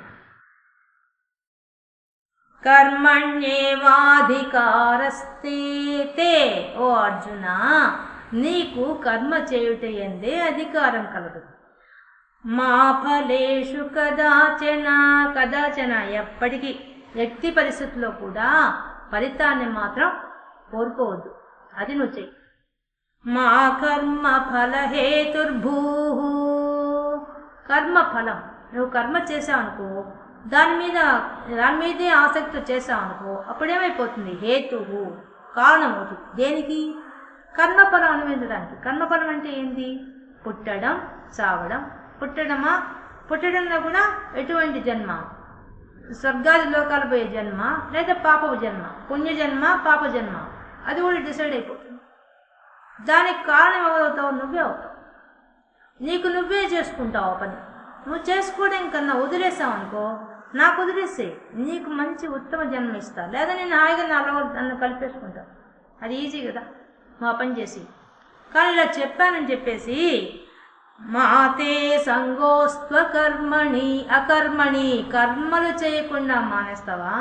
కర్మణ్యేవాధికారస్తే తే, ఓ అర్జున, నీకు కర్మ చేయుటయందే అధికారం కలదు. మా ఫలేషు కదాచన ఎప్పటికీ వ్యక్తి పరిస్థితుల్లో కూడా ఫలితాన్ని మాత్రం కోరుకోవద్దు. అది నువ్వు చెయ్యి. మా కర్మ ఫలహేతుర్భూ, కర్మ ఫలం. నువ్వు కర్మ చేసావనుకో, దాని మీదే ఆసక్తి చేసావనుకో, అప్పుడేమైపోతుంది? హేతువు, కారణం అవుతుంది. దేనికి? కర్మఫలం అనుభవించడానికి. కర్మఫలం అంటే ఏంటి? పుట్టడం, చావడం. పుట్టడంలో కూడా ఎటువంటి జన్మ? స్వర్గాది లోకాలు పోయే జన్మ, లేదా పాపపు జన్మ, పుణ్యజన్మ, పాప జన్మ, అది కూడా డిసైడ్ అయిపోతుంది. దానికి కారణం ఎవరవుతావు? నువ్వే అవుతావు. నీకు నువ్వే చేసుకుంటావు ఆ పని. నువ్వు చేసుకోవడం కన్నా వదిలేసావు అనుకో, నాకు వదిలేసే, నీకు మంచి ఉత్తమ జన్మ ఇస్తా, లేదా నేను హాయిగా నన్ను కలిపేసుకుంటావు. అది ఈజీ కదా మా పని చేసి. కానీ ఇలా చెప్పానని చెప్పేసి మాతే సంగోస్త్వ కర్మణి అకర్మణి, కర్మలు చేయకుండా మానేస్తావా?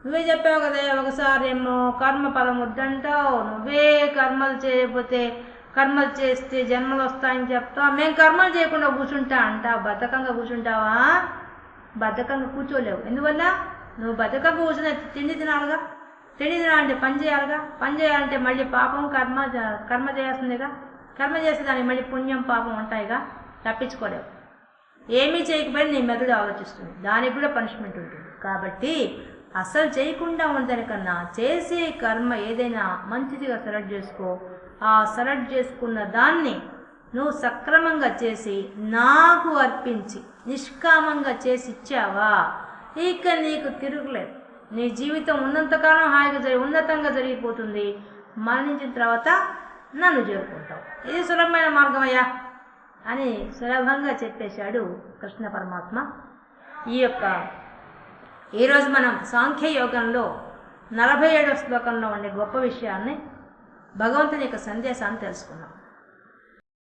నువ్వే చెప్పావు కదా, ఒకసారి ఏమో కర్మ ఫలం వద్దంటావు, నువ్వే కర్మలు చేయకపోతే, కర్మలు చేస్తే జన్మలు వస్తాయని చెప్తావు. మేము కర్మలు చేయకుండా కూర్చుంటా అంటావు. బద్ధకంగా కూర్చుంటావా? బద్ధకంగా కూర్చోలేవు. ఎందువల్ల? నువ్వు బద్ధకంగా కూర్చున్న తిండి తినాలిగా. తిండి తినాలంటే పని చేయాలిగా. పని చేయాలంటే మళ్ళీ పాపం కర్మ చేయాల్సిందిగా. కర్మ చేస్తే దానికి మళ్ళీ పుణ్యం పాపం ఉంటాయిగా. తప్పించుకోలేవు. ఏమీ చేయకపోయినా నీ మెదడు ఆలోచిస్తుంది, దానికి కూడా పనిష్మెంట్ ఉంటుంది. కాబట్టి అసలు చేయకుండా ఉండదానికన్నా చేసే కర్మ ఏదైనా మంచిదిగా సెలెక్ట్ చేసుకో. ఆ సెలెక్ట్ చేసుకున్న దాన్ని నువ్వు సక్రమంగా చేసి నాకు అర్పించి నిష్కామంగా చేసి ఇచ్చావా, ఇక నీకు తిరుగులేదు. నీ జీవితం ఉన్నంతకాలం హాయిగా ఉన్నతంగా జరిగిపోతుంది. మరణించిన తర్వాత నన్ను చేరుకుంటావు. ఇది సులభమైన మార్గమయ్యా అని సులభంగా చెప్పేశాడు కృష్ణ పరమాత్మ. ఈరోజు మనం సాంఖ్యయోగంలో 47వ శ్లోకంలో ఉండే గొప్ప విషయాన్ని, భగవంతుని యొక్క సందేశాన్ని తెలుసుకున్నాం.